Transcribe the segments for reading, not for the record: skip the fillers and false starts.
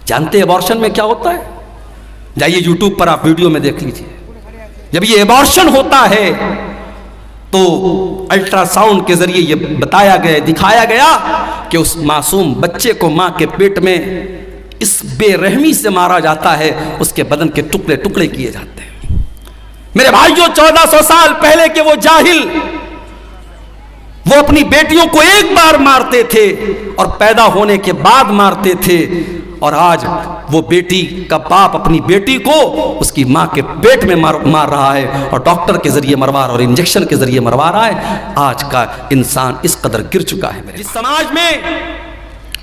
جانتے ایبارشن میں کیا ہوتا ہے؟ جائیے یوٹیوب پر آپ ویڈیو میں دیکھ لیجئے. جب یہ ایبارشن ہوتا ہے تو الٹرا ساؤنڈ کے ذریعے یہ بتایا گیا، دکھایا گیا کہ اس معصوم بچے کو ماں کے پیٹ میں اس بے رحمی سے مارا جاتا ہے، اس کے بدن کے ٹکڑے ٹکڑے کیے جاتے ہیں. میرے بھائیوں، 1400 سال پہلے کے وہ جاہل وہ اپنی بیٹیوں کو ایک بار مارتے تھے اور پیدا ہونے کے بعد مارتے تھے، اور آج وہ بیٹی کا باپ اپنی بیٹی کو اس کی ماں کے پیٹ میں مار رہا ہے اور ڈاکٹر کے ذریعے مروا رہا ہے اور انجیکشن کے ذریعے مروا رہا ہے. آج کا انسان اس قدر گر چکا ہے. جس سماج میں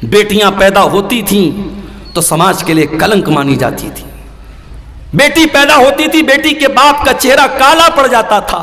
بیٹیاں پیدا ہوتی تھیں تو سماج کے لیے کلنک مانی جاتی تھی. بیٹی پیدا ہوتی تھی، بیٹی کے باپ کا چہرہ کالا پڑ جاتا تھا.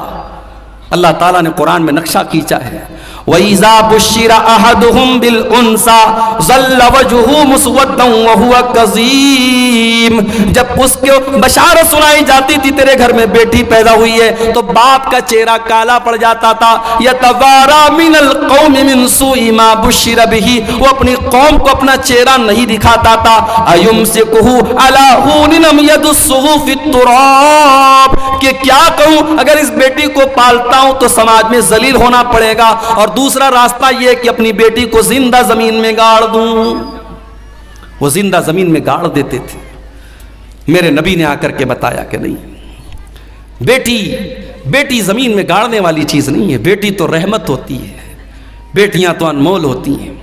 اللہ تعالیٰ نے قرآن میں نقشہ کھینچا ہے، وَإِذَا بُشِّرَ أَحَدُهُمْ بِالْأُنْثَى ظَلَّ وَجْهُهُ مُسْوَدًّا وَهُوَ كَظِيمٌ. جب اس کو بشارت سنائی جاتی تھی تیرے گھر میں بیٹی پیدا ہوئی ہے تو باپ کا چہرہ کالا پڑ جاتا تھا. يَتَوَارَى مِنَ الْقَوْمِ مِنْ سُوءِ مَا بُشِّرَ بِهِ. وہ اپنی قوم کو اپنا چہرہ نہیں دکھاتا تھا. أَيُمْسِكُهُ عَلَى هُونٍ أَمْ يَدُسُّهُ فِي التُّرَابِ. کہ کیا کہوں، اگر اس بیٹی کو پالتا ہوں تو سماج میں ذلیل ہونا پڑے گا، اور دوسرا راستہ یہ کہ اپنی بیٹی کو زندہ زمین میں گاڑ دوں. وہ زندہ زمین میں گاڑ دیتے تھے. میرے نبی نے آ کر کے بتایا کہ نہیں، بیٹی زمین میں گاڑنے والی چیز نہیں ہے. بیٹی تو رحمت ہوتی ہے، بیٹیاں تو انمول ہوتی ہیں.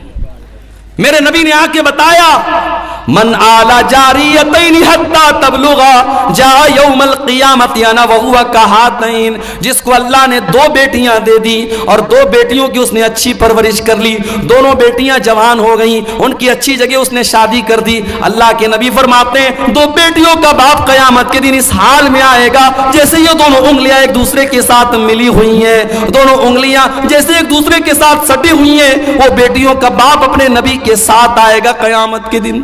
میرے نبی نے آ کے بتایا، من آلا جاریتین حتی تبلغا جا یوم القیامت انا وہو کہاتین. جس کو اللہ نے 2 بیٹیاں دے دی اور 2 بیٹیوں کی اس نے اچھی پرورش کر لی، دونوں بیٹیاں جوان ہو گئیں، ان کی اچھی جگہ اس نے شادی کر دی. اللہ کے نبی فرماتے ہیں 2 بیٹیوں کا باپ قیامت کے دن اس حال میں آئے گا جیسے یہ دونوں انگلیاں ایک دوسرے کے ساتھ ملی ہوئی ہیں، دونوں انگلیاں جیسے ایک دوسرے کے ساتھ سٹی ہوئی ہیں. وہ بیٹیوں کا باپ اپنے نبی کے ساتھ آئے گا قیامت کے دن.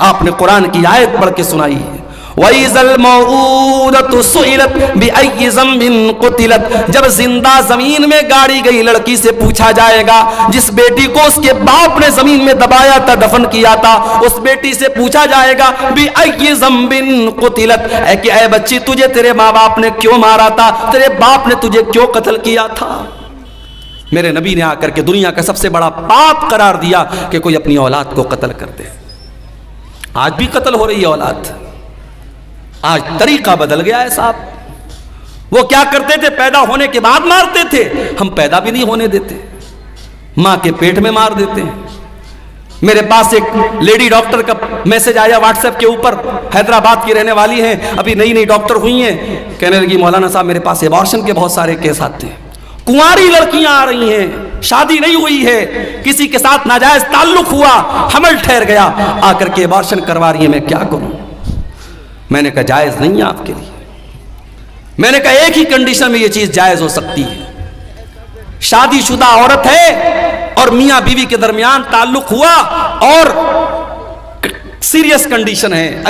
آپ نے قرآن کی آیت پڑھ کے سنائی ہے، وَإِذَا الْمَوْءُودَةُ سُئِلَتْ بِأَيِّ ذَنبٍ قُتِلَتْ. جب زندہ زمین میں گاڑی گئی لڑکی سے پوچھا جائے گا، جس بیٹی کو اس کے باپ نے زمین میں دبایا تھا، دفن کیا تھا، اس بیٹی سے پوچھا جائے گا بِأَيِّ ذَنبٍ قُتِلَتْ. اے بچی، تجھے تیرے ماں باپ نے کیوں مارا تھا؟ تیرے باپ نے تجھے کیوں قتل کیا تھا؟ میرے نبی نے آ کر کے دنیا کا سب سے بڑا پاپ قرار دیا کہ کوئی اپنی اولاد کو قتل کر دے. آج بھی قتل ہو رہی ہے اولاد. آج طریقہ بدل گیا ہے صاحب. وہ کیا کرتے تھے؟ پیدا ہونے کے بعد مارتے تھے. ہم پیدا بھی نہیں ہونے دیتے، ماں کے پیٹ میں مار دیتے ہیں. میرے پاس ایک لیڈی ڈاکٹر کا میسج آیا واٹس ایپ کے اوپر، حیدرآباد کی رہنے والی ہیں، ابھی نئی نئی ڈاکٹر ہوئی ہیں. کہنے لگی مولانا صاحب میرے پاس ایبارشن کے بہت سارے کیس آتے ہیں. کنواری لڑکیاں آ رہی ہیں، شادی نہیں ہوئی ہے، کسی کے ساتھ ناجائز تعلق ہوا، حمل ٹھہر گیا، آ کر کے ایبارشن کروا رہی ہیں. میں کیا کروں؟ میں نے کہا جائز نہیں ہے آپ کے لیے. میں نے کہا ایک ہی کنڈیشن میں یہ چیز جائز ہو سکتی ہے، شادی شدہ عورت ہے اور میاں بیوی کے درمیان تعلق ہوا اور سیریس کنڈیشن ہے،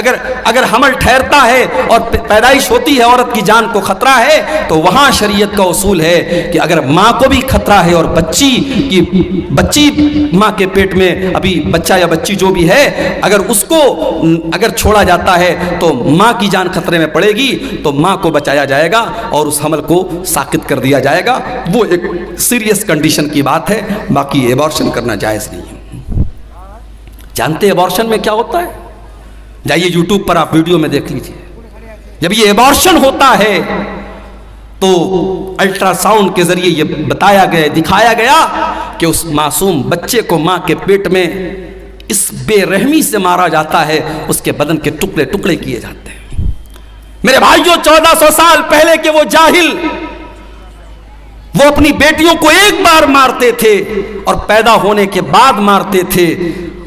اگر حمل ٹھہرتا ہے اور پیدائش ہوتی ہے، عورت کی جان کو خطرہ ہے، تو وہاں شریعت کا اصول ہے کہ اگر ماں کو بھی خطرہ ہے اور بچی ماں کے پیٹ میں ابھی بچہ یا بچی جو بھی ہے، اگر اس کو اگر چھوڑا جاتا ہے تو ماں کی جان خطرے میں پڑے گی، تو ماں کو بچایا جائے گا اور اس حمل کو ساقط کر دیا جائے گا. وہ ایک سیریس کنڈیشن کی بات ہے، باقی ایبارشن کرنا جائز نہیں ہے. جانتے ایبارشن میں کیا ہوتا ہے؟ جائیے یوٹیوب پر آپ ویڈیو میں دیکھ لیجئے. جب یہ ایبارشن ہوتا ہے تو الٹرا ساؤنڈ کے ذریعے یہ بتایا گیا، دکھایا گیا کہ اس معصوم بچے کو ماں کے پیٹ میں اس بے رحمی سے مارا جاتا ہے، اس کے بدن کے ٹکڑے ٹکڑے کیے جاتے ہیں. میرے بھائیوں، 1400 سال پہلے کے وہ جاہل وہ اپنی بیٹیوں کو ایک بار مارتے تھے اور پیدا ہونے کے بعد مارتے تھے،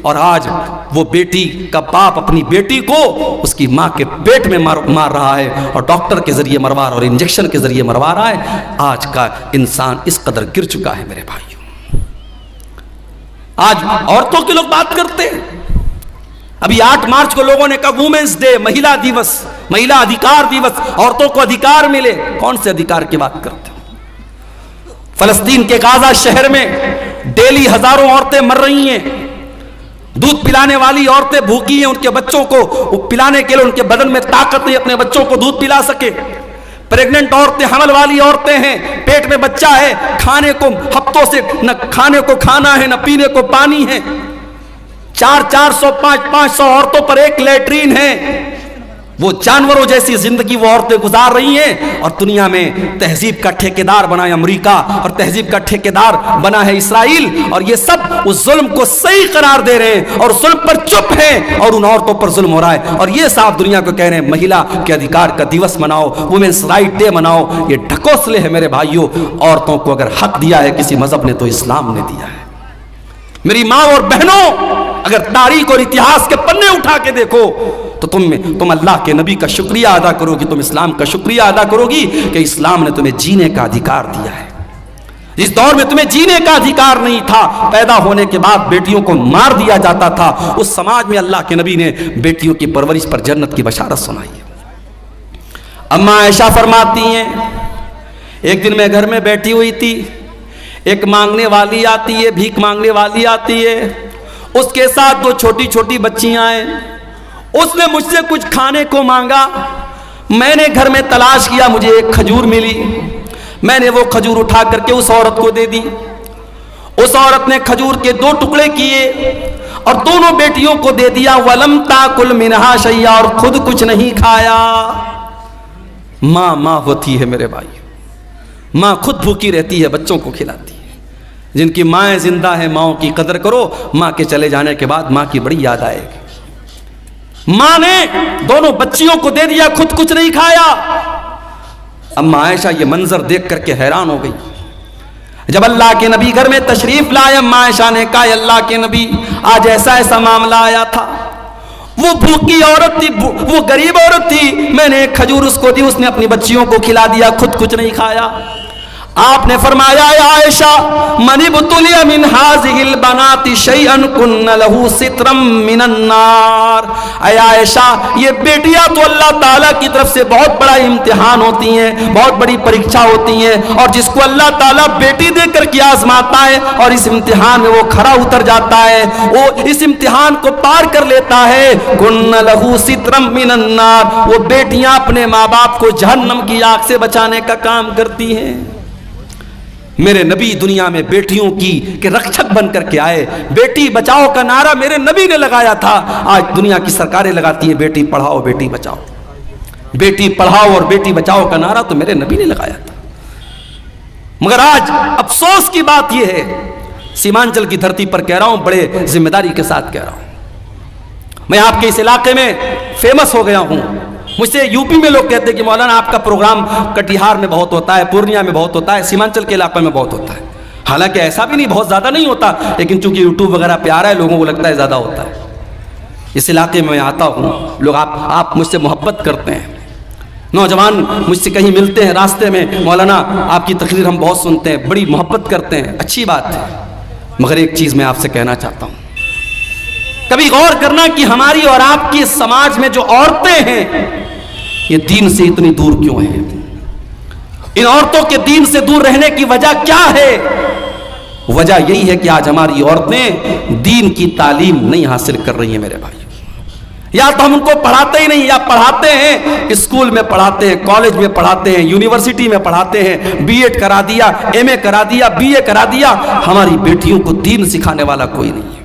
اور آج وہ بیٹی کا باپ اپنی بیٹی کو اس کی ماں کے پیٹ میں مار رہا ہے اور ڈاکٹر کے ذریعے مروا رہا ہے اور انجیکشن کے ذریعے مروا رہا ہے. آج کا انسان اس قدر گر چکا ہے. میرے بھائیوں، آج عورتوں کے لوگ بات کرتے ہیں. ابھی 8 مارچ کو لوگوں نے کہا وومنس ڈے، مہیلا دیوس، مہیلا ادھیکار دیوس، عورتوں کو ادھیکار ملے. کون سے ادھیکار کی بات کرتے ہیں؟ فلسطین کے غازہ شہر میں ڈیلی ہزاروں عورتیں مر رہی ہیں. دودھ پلانے والی عورتیں بھوکی ہیں، ان کے بچوں کو پلانے کے لیے ان کے بدن میں طاقت نہیں، اپنے بچوں کو دودھ پلا سکے۔ پریگننٹ عورتیں، حمل والی عورتیں ہیں، پیٹ میں بچہ ہے، کھانے کو ہفتوں سے نہ کھانے کو کھانا ہے نہ پینے کو پانی ہے، 400 500 عورتوں پر ایک لیٹرین ہے۔ وہ جانوروں جیسی زندگی وہ عورتیں گزار رہی ہیں، اور دنیا میں تہذیب کا ٹھیکیدار بنا ہے امریکہ، اور تہذیب کا ٹھیکیدار بنا ہے اسرائیل، اور یہ سب اس ظلم کو صحیح قرار دے رہے ہیں اور ظلم پر چپ ہیں، اور ان عورتوں پر ظلم ہو رہا ہے، اور یہ صاحب دنیا کو کہہ رہے ہیں مہیلا کے ادھیکار کا دیوس مناؤ، وومنس رائٹ ڈے مناؤ۔ یہ ڈھکوسلے ہے میرے بھائیوں۔ عورتوں کو اگر حق دیا ہے کسی مذہب نے تو اسلام نے دیا ہے۔ میری ماں اور بہنوں، اگر تاریخ اور اتہاس کے پنے اٹھا کے دیکھو تو تم اللہ کے نبی کا شکریہ ادا کرو گی، تم اسلام کا شکریہ ادا کرو گی کہ اسلام نے تمہیں جینے کا ادھیکار دیا ہے۔ اس دور میں تمہیں جینے کا ادھیکار نہیں تھا، پیدا ہونے کے بعد بیٹیوں کو مار دیا جاتا تھا، اس سماج میں اللہ کے نبی نے بیٹیوں کی پرورش پر جنت کی بشارت سنائی ہے۔ اماں عائشہ فرماتی ہیں، ایک دن میں گھر میں بیٹھی ہوئی تھی، ایک مانگنے والی آتی ہے، بھیک مانگنے والی آتی ہے، اس کے ساتھ 2 چھوٹی چھوٹی بچیاں ہیں۔ اس نے مجھ سے کچھ کھانے کو مانگا، میں نے گھر میں تلاش کیا، مجھے ایک کھجور ملی، میں نے وہ کھجور اٹھا کر کے اس عورت کو دے دی۔ اس عورت نے کھجور کے 2 ٹکڑے کیے اور دونوں بیٹیوں کو دے دیا، وَلَمْ تَأْكُلْ مِنْهَا شَيْئًا، اور خود کچھ نہیں کھایا۔ ماں ہوتی ہے میرے بھائی، ماں خود بھوکی رہتی ہے، بچوں کو کھلاتی ہے۔ جن کی مائیں زندہ ہیں ماں کی قدر کرو، ماں کے چلے جانے کے بعد ماں کی بڑی یاد آئے گی۔ ماں نے دونوں بچیوں کو دے دیا، خود کچھ نہیں کھایا۔ اما عائشہ یہ منظر دیکھ کر کے حیران ہو گئی۔ جب اللہ کے نبی گھر میں تشریف لائے، اما عائشہ نے کہا، اللہ کے نبی آج ایسا معاملہ آیا تھا، وہ بھوکی عورت تھی، وہ غریب عورت تھی، میں نے ایک کھجور اس کو دی، اس نے اپنی بچیوں کو کھلا دیا، خود کچھ نہیں کھایا۔ آپ نے فرمایا، اے عائشہ، من ابتلی من هذه البنات شيئا كن له سترا من النار۔ اے عائشہ، یہ بیٹیاں تو اللہ تعالیٰ کی طرف سے بہت بڑا امتحان ہوتی ہیں، بہت بڑی پریکشا ہوتی ہیں، اور جس کو اللہ تعالیٰ بیٹی دے کر کے آزماتا ہے اور اس امتحان میں وہ کھرا اتر جاتا ہے، وہ اس امتحان کو پار کر لیتا ہے، كن له سترا من النار، وہ بیٹیاں اپنے ماں باپ کو جہنم کی آگ سے بچانے کا کام کرتی ہیں۔ میرے نبی دنیا میں بیٹیوں کی کہ رکشک بن کر کے آئے، بیٹی بچاؤ کا نعرہ میرے نبی نے لگایا تھا۔ آج دنیا کی سرکاریں لگاتی ہیں بیٹی پڑھاؤ بیٹی بچاؤ، بیٹی پڑھاؤ اور بیٹی بچاؤ کا نعرہ تو میرے نبی نے لگایا تھا۔ مگر آج افسوس کی بات یہ ہے، سیمانچل کی دھرتی پر کہہ رہا ہوں، بڑے ذمہ داری کے ساتھ کہہ رہا ہوں، میں آپ کے اس علاقے میں فیمس ہو گیا ہوں۔ مجھ سے یوپی میں لوگ کہتے ہیں کہ مولانا آپ کا پروگرام کٹیہار میں بہت ہوتا ہے، پورنیہ میں بہت ہوتا ہے، سیمانچل کے علاقے میں بہت ہوتا ہے۔ حالانکہ ایسا بھی نہیں، بہت زیادہ نہیں ہوتا، لیکن چونکہ یوٹیوب وغیرہ پہ آ رہا ہے لوگوں کو لگتا ہے زیادہ ہوتا ہے۔ اس علاقے میں آتا ہوں، لوگ آپ مجھ سے محبت کرتے ہیں، نوجوان مجھ سے کہیں ملتے ہیں راستے میں، مولانا آپ کی تقریر ہم بہت سنتے ہیں، بڑی محبت کرتے ہیں، اچھی بات ہے۔ مگر ایک چیز میں آپ سے کہنا چاہتا ہوں، کبھی غور کرنا کہ ہماری اور آپ کی سماج میں جو عورتیں ہیں یہ دین سے اتنی دور کیوں ہیں؟ ان عورتوں کے دین سے دور رہنے کی وجہ کیا ہے؟ وجہ یہی ہے کہ آج ہماری عورتیں دین کی تعلیم نہیں حاصل کر رہی ہیں میرے بھائی۔ یا تو ہم ان کو پڑھاتے ہی نہیں، یا پڑھاتے ہیں اسکول میں پڑھاتے ہیں، کالج میں پڑھاتے ہیں، یونیورسٹی میں پڑھاتے ہیں، بی ایڈ کرا دیا، ایم اے کرا دیا، بی اے کرا دیا، ہماری بیٹیوں کو دین سکھانے والا کوئی نہیں ہے۔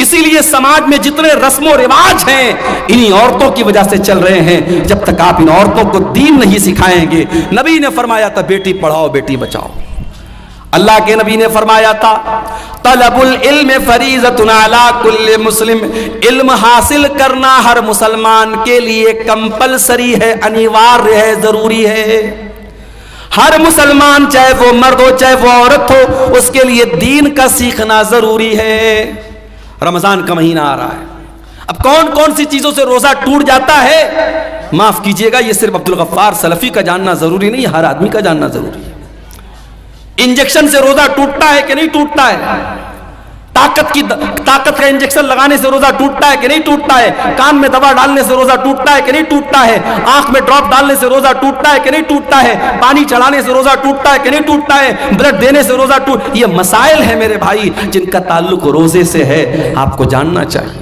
اسی لیے سماج میں جتنے رسم و رواج ہیں انہی عورتوں کی وجہ سے چل رہے ہیں۔ جب تک آپ ان عورتوں کو دین نہیں سکھائیں گے، نبی نے فرمایا تھا بیٹی پڑھاؤ بیٹی بچاؤ، اللہ کے نبی نے فرمایا تھا طلب العلم فریضۃ علی کل مسلم، علم حاصل کرنا ہر مسلمان کے لیے کمپلسری ہے، انیوارہ ہے، ضروری ہے۔ ہر مسلمان چاہے وہ مرد ہو چاہے وہ عورت ہو، اس کے لیے دین کا سیکھنا ضروری ہے۔ رمضان کا مہینہ آ رہا ہے، اب کون کون سی چیزوں سے روزہ ٹوٹ جاتا ہے؟ معاف کیجئے گا، یہ صرف عبدالغفار سلفی کا جاننا ضروری نہیں، ہر آدمی کا جاننا ضروری ہے۔ انجیکشن سے روزہ ٹوٹتا ہے کہ نہیں ٹوٹتا ہے؟ طاقت کا انجیکشن لگانے سے روزہ ٹوٹتا ہے کہ نہیں ٹوٹتا ہے؟ کان میں دوا ڈالنے سے روزہ ٹوٹتا ہے کہ نہیں ٹوٹتا ہے؟ آنکھ میں ڈراپ ڈالنے سے روزہ ٹوٹتا ہے کہ نہیں ٹوٹتا ہے؟ پانی چڑھانے سے روزہ ٹوٹتا ہے کہ نہیں ٹوٹتا ہے؟ بلڈ دینے سے روزہ یہ مسائل ہیں میرے بھائی جن کا تعلق روزے سے ہے. آپ کو جاننا چاہیے,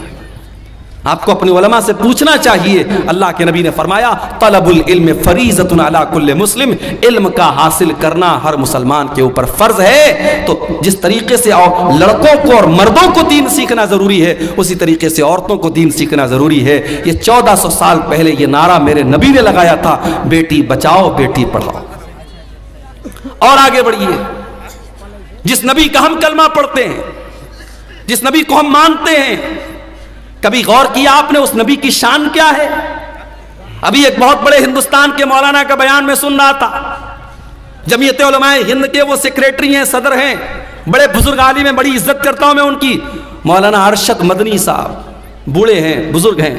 آپ کو اپنے علماء سے پوچھنا چاہیے. اللہ کے نبی نے فرمایا طلب العلم فریضۃ علی کل مسلم, علم کا حاصل کرنا ہر مسلمان کے اوپر فرض ہے. تو جس طریقے سے لڑکوں کو اور مردوں کو دین سیکھنا ضروری ہے, اسی طریقے سے عورتوں کو دین سیکھنا ضروری ہے. یہ 1400 سال پہلے یہ نعرہ میرے نبی نے لگایا تھا, بیٹی بچاؤ بیٹی پڑھاؤ. اور آگے بڑھیے, جس نبی کا ہم کلمہ پڑھتے ہیں, جس نبی کو ہم مانتے ہیں, کبھی غور کیا آپ نے اس نبی کی شان کیا ہے؟ ابھی ایک بہت بڑے ہندوستان کے مولانا کا بیان میں سن رہا تھا. جمعیت علماء ہند کے وہ سیکریٹری ہیں, صدر ہیں, بڑے بزرگ عالم ہیں, بڑی عزت کرتا ہوں میں ان کی. مولانا ارشد مدنی صاحب بوڑھے ہیں, بزرگ ہیں,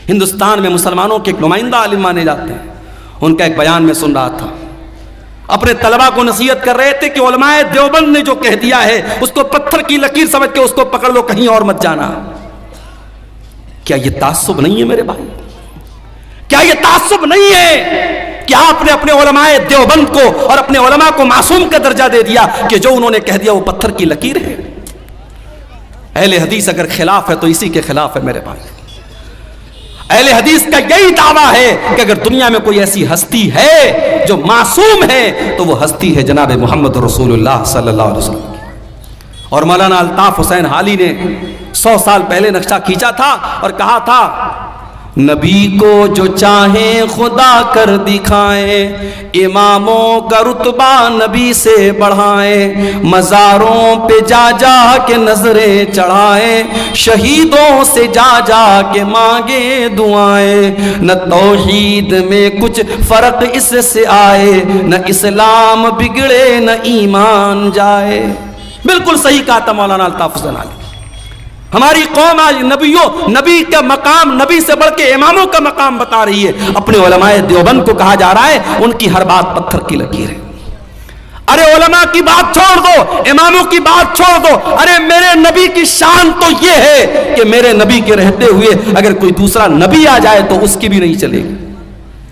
ہندوستان میں مسلمانوں کے ایک نمائندہ عالم مانے جاتے ہیں. ان کا ایک بیان میں سن رہا تھا, اپنے طلبہ کو نصیحت کر رہے تھے کہ علماء دیوبند نے جو کہہ دیا ہے اس کو پتھر کی لکیر سمجھ کے اس کو پکڑ لو, کہیں اور مت جانا. کیا یہ تعصب نہیں ہے میرے بھائی؟ کیا یہ تعصب نہیں ہے کہ آپ نے اپنے علماء دیوبند کو اور اپنے علماء کو معصوم کا درجہ دے دیا کہ جو انہوں نے کہہ دیا وہ پتھر کی لکیر ہے؟ اہل حدیث اگر خلاف ہے تو اسی کے خلاف ہے میرے بھائی. اہل حدیث کا یہی دعویٰ ہے کہ اگر دنیا میں کوئی ایسی ہستی ہے جو معصوم ہے تو وہ ہستی ہے جناب محمد رسول اللہ صلی اللہ علیہ وسلم. اور مولانا الطاف حسین حالی نے 100 سال پہلے نقشہ کھینچا تھا اور کہا تھا نبی کو جو چاہیں خدا کر دکھائیں, اماموں کا رتبہ نبی سے بڑھائیں, مزاروں پہ جا جا کے نظریں چڑھائیں, شہیدوں سے جا جا کے مانگے دعائیں, نہ توحید میں کچھ فرق اس سے آئے, نہ اسلام بگڑے نہ ایمان جائے. بالکل صحیح کہا تھا مولانا الطاف حسین علی. ہماری قوم آج نبی کا مقام, نبی سے بڑھ کے اماموں کا مقام بتا رہی ہے. اپنے علماء دیوبند کو کہا جا رہا ہے ان کی ہر بات پتھر کی لکیر ہے. ارے علماء کی بات چھوڑ دو, اماموں کی بات چھوڑ دو, ارے میرے نبی کی شان تو یہ ہے کہ میرے نبی کے رہتے ہوئے اگر کوئی دوسرا نبی آ جائے تو اس کی بھی نہیں چلے گی.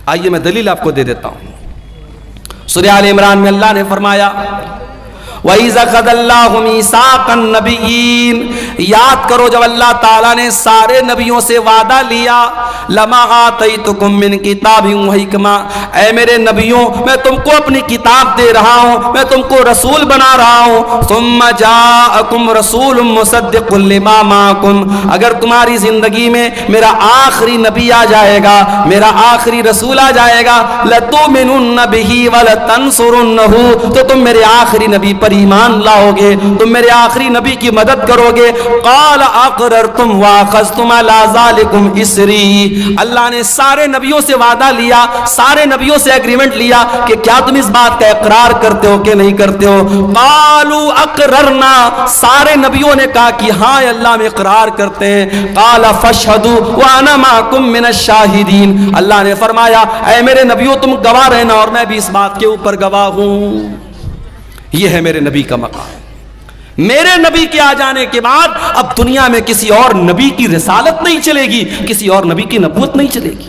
آئیے میں دلیل آپ کو دے دیتا ہوں. سورہ آل عمران میں اللہ نے فرمایا وَإِذَا خَذَ اللَّهُ مِيثَاقَ النَّبِيِّينَ, یاد کرو جب اللہ تعالیٰ نے سارے نبیوں سے وعدہ لیا, لَمَا آتَيْتُكُم مِّن كِتَابٍ وَحِكْمَةٍ, اے میرے نبیوں میں تم کو اپنی کتاب دے رہا ہوں, میں تم کو رسول بنا رہا ہوں. ثُمَّ جَاءَكُمْ رَسُولٌ مُّصَدِّقٌ لِّمَا مَعَكُمْ, اگر تمہاری زندگی میں میرا آخری نبی آ جائے گا, میرا آخری رسول آ جائے گا, لَتُؤْمِنُنَّ بِهِ وَلَتَنصُرُنَّهُ, تو تم میرے آخری نبی پر ایمان لاؤ گے, تم میرے آخری نبی کی مدد کرو گے. قال اقررتم واخذتم على ذلكم اسری, اللہ نے سارے نبیوں سے وعدہ لیا, سارے نبیوں سے ایگریمنٹ لیا کہ کیا تم اس بات کا اقرار کرتے ہو کہ نہیں کرتے ہو. قالوا اقررنا, سارے نبیوں نے کہا کہ ہاں اللہ میں اقرار کرتے ہیں. قال فاشهدوا وانا معكم من الشاہدین, اللہ نے فرمایا اے میرے نبیوں تم گواہ رہنا اور میں بھی اس بات کے اوپر گواہ ہوں. یہ ہے میرے نبی کا مقام. میرے نبی کے آ جانے کے بعد اب دنیا میں کسی اور نبی کی رسالت نہیں چلے گی, کسی اور نبی کی نبوت نہیں چلے گی.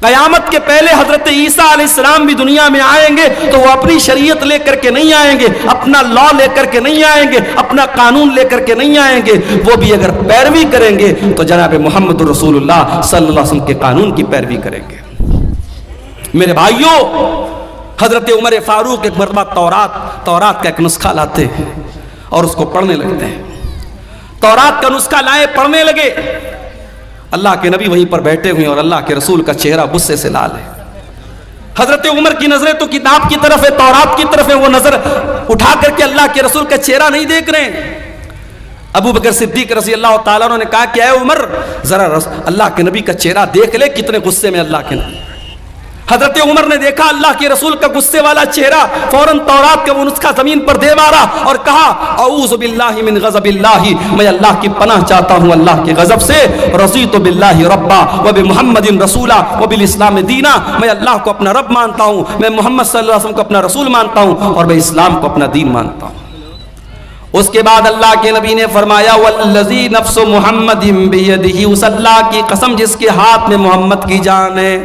قیامت کے پہلے حضرت عیسیٰ علیہ السلام بھی دنیا میں آئیں گے تو وہ اپنی شریعت لے کر کے نہیں آئیں گے, اپنا لا لے کر کے نہیں آئیں گے, اپنا قانون لے کر کے نہیں آئیں گے. وہ بھی اگر پیروی کریں گے تو جناب محمد رسول اللہ صلی اللہ علیہ وسلم کے قانون کی پیروی کریں گے. میرے بھائیوں, حضرت عمر فاروق ایک مرتبہ تورات کا ایک نسخہ لاتے ہیں اور اس کو پڑھنے لگتے ہیں. تورات کا نسخہ لائے, پڑھنے لگے. اللہ کے نبی وہیں پر بیٹھے ہوئے اور اللہ کے رسول کا چہرہ غصے سے لال ہے. حضرت عمر کی نظریں تو کتاب کی طرف ہے, تورات کی طرف ہے, وہ نظر اٹھا کر کے اللہ کے رسول کا چہرہ نہیں دیکھ رہے ہیں. ابو بکر صدیق رضی اللہ تعالیٰ عنہ نے کہا کہ اے عمر ذرا اللہ کے نبی کا چہرہ دیکھ لے, کتنے غصے میں اللہ کے نبی. حضرت عمر نے دیکھا اللہ کے رسول کا غصے والا چہرہ, فوراً تورات کا وہ نسخہ زمین پر دے مارا اور کہا اعوذ باللہ من غضب اللہ, میں اللہ کی پناہ چاہتا ہوں اللہ کے غضب سے. رضیت باللہ ربا وبمحمد رسولا وبالاسلام دینا, میں اللہ کو اپنا رب مانتا ہوں, میں محمد صلی اللہ علیہ وسلم کو اپنا رسول مانتا ہوں اور میں اسلام کو اپنا دین مانتا ہوں. اس کے بعد اللہ کے نبی نے فرمایا والذی نفس محمد بیدہ، اس اللہ کی قسم جس کے ہاتھ میں محمد کی جان ہے،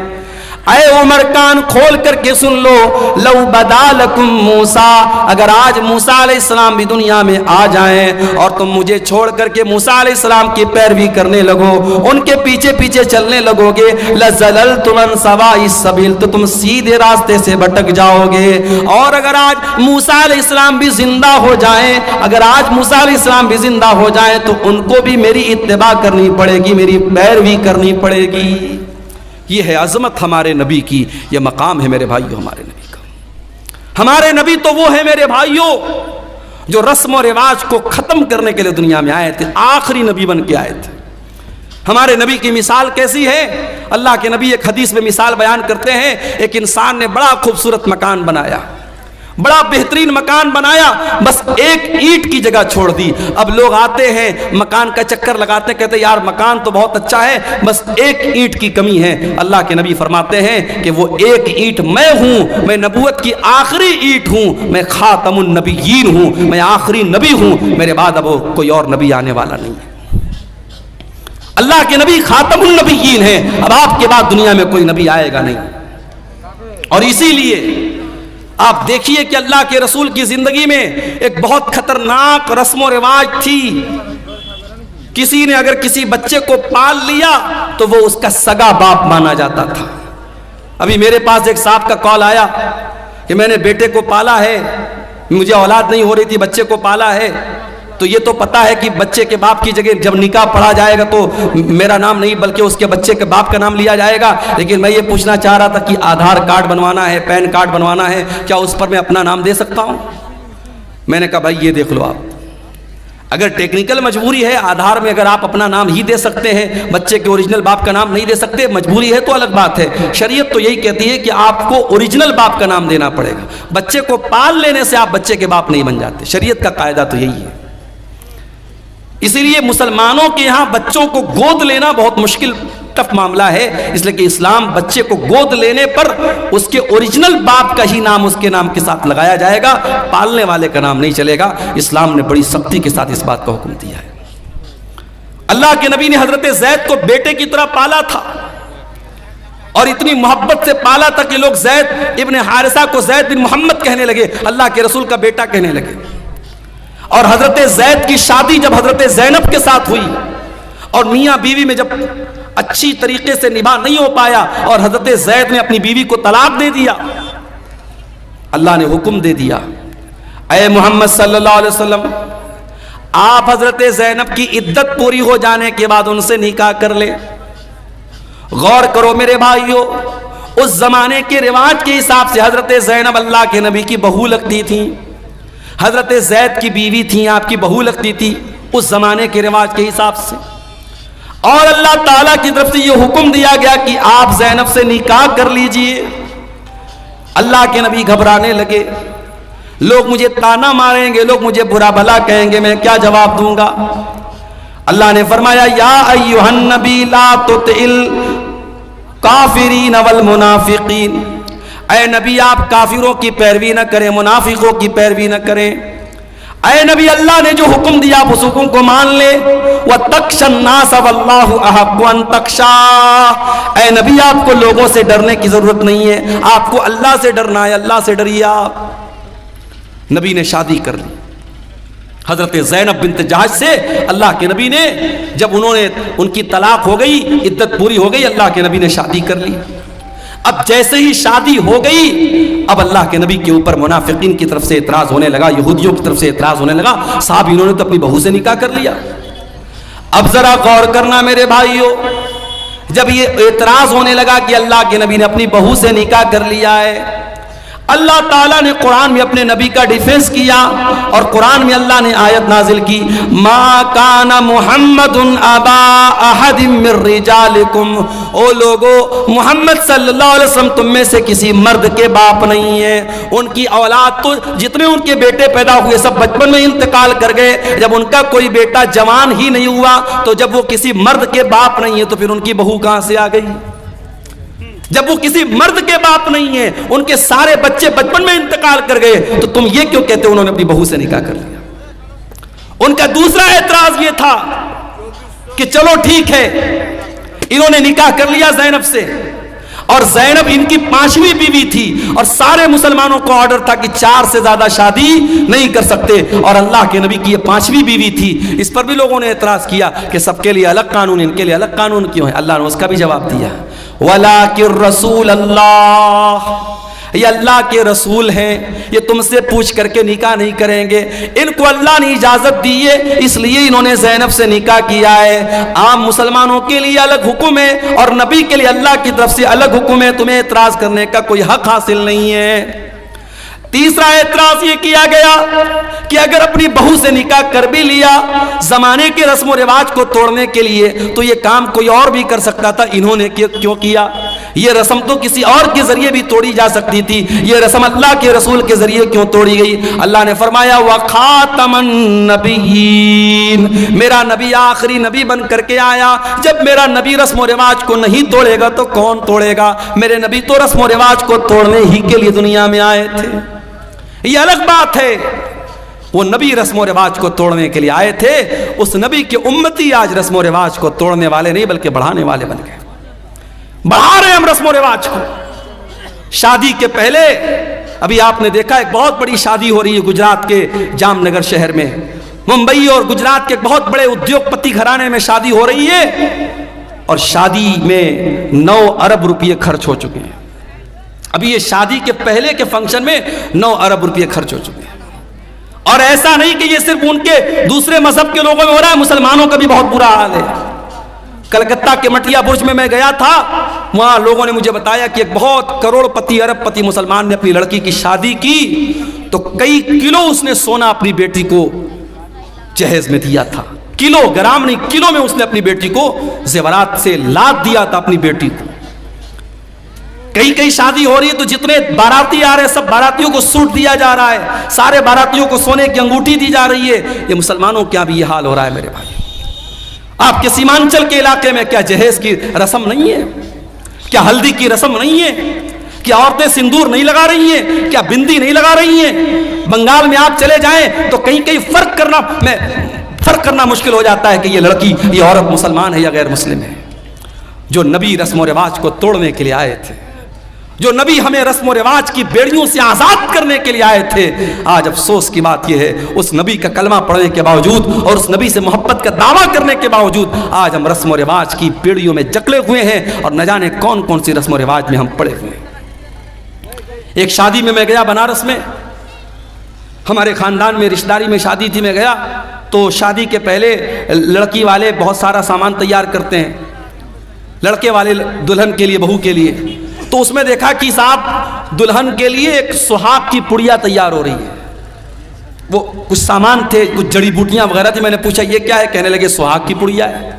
اے عمر کان کھول کر کے سن لو، لو بدا لکم موسیٰ، اگر آج موسیٰ علیہ السلام بھی دنیا میں آ جائیں اور تم مجھے چھوڑ کر کے موسیٰ علیہ السلام کی پیروی کرنے لگو، ان کے پیچھے پیچھے چلنے لگو گے، لَزَلَلْتُمْ عَنْ سَوَاءِ السَّبِيلِ، تو تم سیدھے راستے سے بھٹک جاؤ گے۔ اور اگر آج موسیٰ علیہ السلام بھی زندہ ہو جائیں، اگر آج موسیٰ علیہ السلام بھی زندہ ہو جائیں تو ان کو بھی میری اتباع کرنی پڑے گی، میری پیروی کرنی پڑے گی۔ یہ ہے عظمت ہمارے نبی کی، یہ مقام ہے میرے بھائیو ہمارے نبی کا۔ ہمارے نبی تو وہ ہے میرے بھائیو جو رسم و رواج کو ختم کرنے کے لیے دنیا میں آئے تھے، آخری نبی بن کے آئے تھے۔ ہمارے نبی کی مثال کیسی ہے؟ اللہ کے نبی ایک حدیث میں مثال بیان کرتے ہیں، ایک انسان نے بڑا خوبصورت مکان بنایا، بڑا بہترین مکان بنایا، بس ایک اینٹ کی جگہ چھوڑ دی۔ اب لوگ آتے ہیں مکان کا چکر لگاتے، کہتے ہیں یار مکان تو بہت اچھا ہے، بس ایک اینٹ کی کمی ہے۔ اللہ کے نبی فرماتے ہیں کہ وہ ایک اینٹ میں ہوں، میں نبوت کی آخری اینٹ ہوں، میں خاتم النبیین ہوں، میں آخری نبی ہوں، میرے بعد اب کوئی اور نبی آنے والا نہیں ہے۔ اللہ کے نبی خاتم النبیین ہیں، اب آپ کے بعد دنیا میں کوئی نبی آئے گا نہیں۔ اور اسی لیے آپ دیکھیے کہ اللہ کے رسول کی زندگی میں ایک بہت خطرناک رسم و رواج تھی، کسی نے اگر کسی بچے کو پال لیا تو وہ اس کا سگا باپ مانا جاتا تھا۔ ابھی میرے پاس ایک صاحب کا کال آیا کہ میں نے بیٹے کو پالا ہے، مجھے اولاد نہیں ہو رہی تھی، بچے کو پالا ہے، تو یہ تو پتا ہے کہ بچے کے باپ کی جگہ جب نکاح پڑھا جائے گا تو میرا نام نہیں بلکہ اس کے بچے کے باپ کا نام لیا جائے گا، لیکن میں یہ پوچھنا چاہ رہا تھا کہ آدھار کارڈ بنوانا ہے، پین کارڈ بنوانا ہے، کیا اس پر میں اپنا نام دے سکتا ہوں؟ میں نے کہا بھائی یہ دیکھ لو، آپ اگر ٹیکنیکل مجبوری ہے آدھار میں اگر آپ اپنا نام ہی دے سکتے ہیں، بچے کے اوریجنل باپ کا نام نہیں دے سکتے، مجبوری ہے تو الگ بات ہے۔ شریعت تو یہی کہتی ہے کہ آپ کو اوریجنل باپ کا نام دینا پڑے گا، بچے کو پال لینے سے آپ بچے کے باپ نہیں بن جاتے، شریعت کا قاعدہ تو یہی ہے۔ اسی لیے مسلمانوں کے یہاں بچوں کو گود لینا بہت مشکل ٹف معاملہ ہے، اس لیے کہ اسلام بچے کو گود لینے پر اس کے اوریجنل باپ کا ہی نام اس کے نام کے ساتھ لگایا جائے گا، پالنے والے کا نام نہیں چلے گا۔ اسلام نے بڑی سختی کے ساتھ اس بات کا حکم دیا ہے۔ اللہ کے نبی نے حضرت زید کو بیٹے کی طرح پالا تھا اور اتنی محبت سے پالا تھا کہ لوگ زید ابن حارثہ کو زید بن محمد کہنے لگے، اللہ کے رسول کا بیٹا کہنے لگے۔ اور حضرت زید کی شادی جب حضرت زینب کے ساتھ ہوئی اور میاں بیوی میں جب اچھی طریقے سے نباہ نہیں ہو پایا اور حضرت زید نے اپنی بیوی کو طلاق دے دیا، اللہ نے حکم دے دیا اے محمد صلی اللہ علیہ وسلم آپ حضرت زینب کی عدت پوری ہو جانے کے بعد ان سے نکاح کر لے۔ غور کرو میرے بھائیو، اس زمانے کے رواج کے حساب سے حضرت زینب اللہ کے نبی کی بہو لگتی تھیں، حضرت زید کی بیوی تھیں، آپ کی بہو لگتی تھی اس زمانے کے رواج کے حساب سے۔ اور اللہ تعالیٰ کی طرف سے یہ حکم دیا گیا کہ آپ زینب سے نکاح کر لیجئے۔ اللہ کے نبی گھبرانے لگے، لوگ مجھے تانا ماریں گے، لوگ مجھے برا بھلا کہیں گے، میں کیا جواب دوں گا؟ اللہ نے فرمایا یا ایھا النبی لا تطع الکافرین والمنافقین، اے نبی آپ کافروں کی پیروی نہ کریں، منافقوں کی پیروی نہ کریں۔ اے نبی اللہ نے جو حکم دیا آپ اس حکم کو مان لے۔ وَتَخْشَى النَّاسَ وَاللَّهُ أَحَقُّ أَن تَخْشَاهُ، اے نبی آپ کو لوگوں سے ڈرنے کی ضرورت نہیں ہے، آپ کو اللہ سے ڈرنا ہے، اللہ سے ڈریے آپ۔ نبی نے شادی کر لی حضرت زینب بنت جہش سے۔ اللہ کے نبی نے جب ان کی طلاق ہو گئی، عدت پوری ہو گئی، اللہ کے نبی نے شادی کر لی۔ اب جیسے ہی شادی ہو گئی، اب اللہ کے نبی کے اوپر منافقین کی طرف سے اعتراض ہونے لگا، یہودیوں کی طرف سے اعتراض ہونے لگا، صاحب انہوں نے تو اپنی بہو سے نکاح کر لیا۔ اب ذرا غور کرنا میرے بھائیو، جب یہ اعتراض ہونے لگا کہ اللہ کے نبی نے اپنی بہو سے نکاح کر لیا ہے، اللہ تعالیٰ نے قرآن میں اپنے نبی کا ڈیفنس کیا اور قرآن میں اللہ نے آیت نازل کی ما کان محمد ابا احد من رجالکم، او لوگو محمد صلی اللہ علیہ وسلم تم میں سے کسی مرد کے باپ نہیں ہے۔ ان کی اولاد تو جتنے ان کے بیٹے پیدا ہوئے سب بچپن میں انتقال کر گئے، جب ان کا کوئی بیٹا جوان ہی نہیں ہوا تو جب وہ کسی مرد کے باپ نہیں ہے تو پھر ان کی بہو کہاں سے آ گئی؟ جب وہ کسی مرد کے باپ نہیں ہیں، ان کے سارے بچے بچپن میں انتقال کر گئے، تو تم یہ کیوں کہتے ہو انہوں نے اپنی بہو سے نکاح کر لیا؟ ان کا دوسرا اعتراض یہ تھا کہ چلو ٹھیک ہے، انہوں نے نکاح کر لیا زینب سے، اور زینب ان کی 5ویں بیوی تھی، اور سارے مسلمانوں کو آرڈر تھا کہ 4 سے زیادہ شادی نہیں کر سکتے، اور اللہ کے نبی کی یہ 5ویں بیوی تھی۔ اس پر بھی لوگوں نے اعتراض کیا کہ سب کے لیے الگ قانون، ان کے لیے الگ قانون کیوں ہے؟ اللہ نے اس کا بھی جواب دیا، وَلَٰكِن رَّسُولَ اللَّهِ، یہ اللہ کے رسول ہیں، یہ تم سے پوچھ کر کے نکاح نہیں کریں گے، ان کو اللہ نے اجازت دی ہے، اس لیے انہوں نے زینب سے نکاح کیا ہے۔ عام مسلمانوں کے لیے الگ حکم ہے اور نبی کے لیے اللہ کی طرف سے الگ حکم ہے، تمہیں اعتراض کرنے کا کوئی حق حاصل نہیں ہے۔ تیسرا اعتراض یہ کیا گیا کہ اگر اپنی بہو سے نکاح کر بھی لیا زمانے کے رسم و رواج کو توڑنے کے لیے، تو یہ کام کوئی اور بھی کر سکتا تھا، انہوں نے کیوں کیا؟ یہ رسم تو کسی اور کے ذریعے بھی توڑی جا سکتی تھی، یہ رسم اللہ کے رسول کے ذریعے کیوں توڑی گئی؟ اللہ نے فرمایا وَخَاتَمَ النَّبِيِّينَ، میرا نبی آخری نبی بن کر کے آیا، جب میرا نبی رسم و رواج کو نہیں توڑے گا تو کون توڑے گا؟ میرے نبی تو رسم و رواج کو توڑنے ہی کے لیے دنیا میں آئے تھے۔ یہ الگ بات ہے، وہ نبی رسم و رواج کو توڑنے کے لیے آئے تھے، اس نبی کے امتی آج رسم و رواج کو توڑنے والے نہیں بلکہ بڑھانے والے بن گئے، بڑھا رہے ہم رسم و رواج کو۔ شادی کے پہلے ابھی آپ نے دیکھا ایک بہت بڑی شادی ہو رہی ہے گجرات کے جام نگر شہر میں، ممبئی اور گجرات کے بہت بڑے ادیوگ پتی گھرانے میں شادی ہو رہی ہے، اور شادی میں 9 ارب روپے خرچ ہو چکے ہیں۔ ابھی یہ شادی کے پہلے کے فنکشن میں 9 ارب روپے خرچ ہو چکے ہیں، اور ایسا نہیں کہ یہ صرف ان کے دوسرے مذہب کے لوگوں میں ہو رہا ہے، مسلمانوں کا بھی بہت برا حال ہے۔ کلکتہ کے مٹیا برج میں گیا تھا، وہاں لوگوں نے مجھے بتایا کہ ایک بہت کروڑ پتی ارب پتی مسلمان نے اپنی لڑکی کی شادی کی تو کئی کلو اس نے سونا اپنی بیٹی کو جہیز میں دیا تھا، کلو گرام نہیں، کلو میں اس نے اپنی بیٹی کو زیورات سے لاد دیا تھا اپنی بیٹی کو۔ کئی شادی ہو رہی ہے تو جتنے باراتی آ رہے ہیں سب باراتیوں کو سوٹ دیا جا رہا ہے، سارے باراتیوں کو سونے کی انگوٹھی دی جا رہی ہے۔ یہ مسلمانوں کیا بھی یہ حال ہو رہا ہے میرے بھائی؟ آپ کے سیمانچل کے علاقے میں کیا جہیز کی رسم نہیں ہے؟ کیا ہلدی کی رسم نہیں ہے؟ کیا عورتیں سندور نہیں لگا رہی ہیں؟ کیا بندی نہیں لگا رہی ہیں؟ بنگال میں آپ چلے جائیں تو کہیں فرق کرنا مشکل ہو جاتا ہے کہ یہ لڑکی یہ عورت مسلمان ہے یا غیر مسلم ہے۔ جو نبی رسم و رواج کو توڑنے کے لیے آئے تھے، جو نبی ہمیں رسم و رواج کی بیڑیوں سے آزاد کرنے کے لیے آئے تھے، آج افسوس کی بات یہ ہے اس نبی کا کلمہ پڑھنے کے باوجود اور اس نبی سے محبت کا دعویٰ کرنے کے باوجود آج ہم رسم و رواج کی بیڑیوں میں جکڑے ہوئے ہیں، اور نہ جانے کون کون سی رسم و رواج میں ہم پڑے ہوئے ہیں۔ ایک شادی میں گیا بنارس میں، ہمارے خاندان میں رشتہ داری میں شادی تھی، میں گیا تو شادی کے پہلے لڑکی والے بہت سارا سامان تیار کرتے ہیں، لڑکے والے دلہن کے لیے، بہو کے لیے، تو اس میں دیکھا کہ صاحب دلہن کے لیے ایک سہاگ کی پڑیا تیار ہو رہی ہے۔ وہ کچھ سامان تھے، کچھ جڑی بوٹیاں وغیرہ تھی، میں نے پوچھا یہ کیا ہے؟ کہنے لگے سہاگ کی پڑیا ہے۔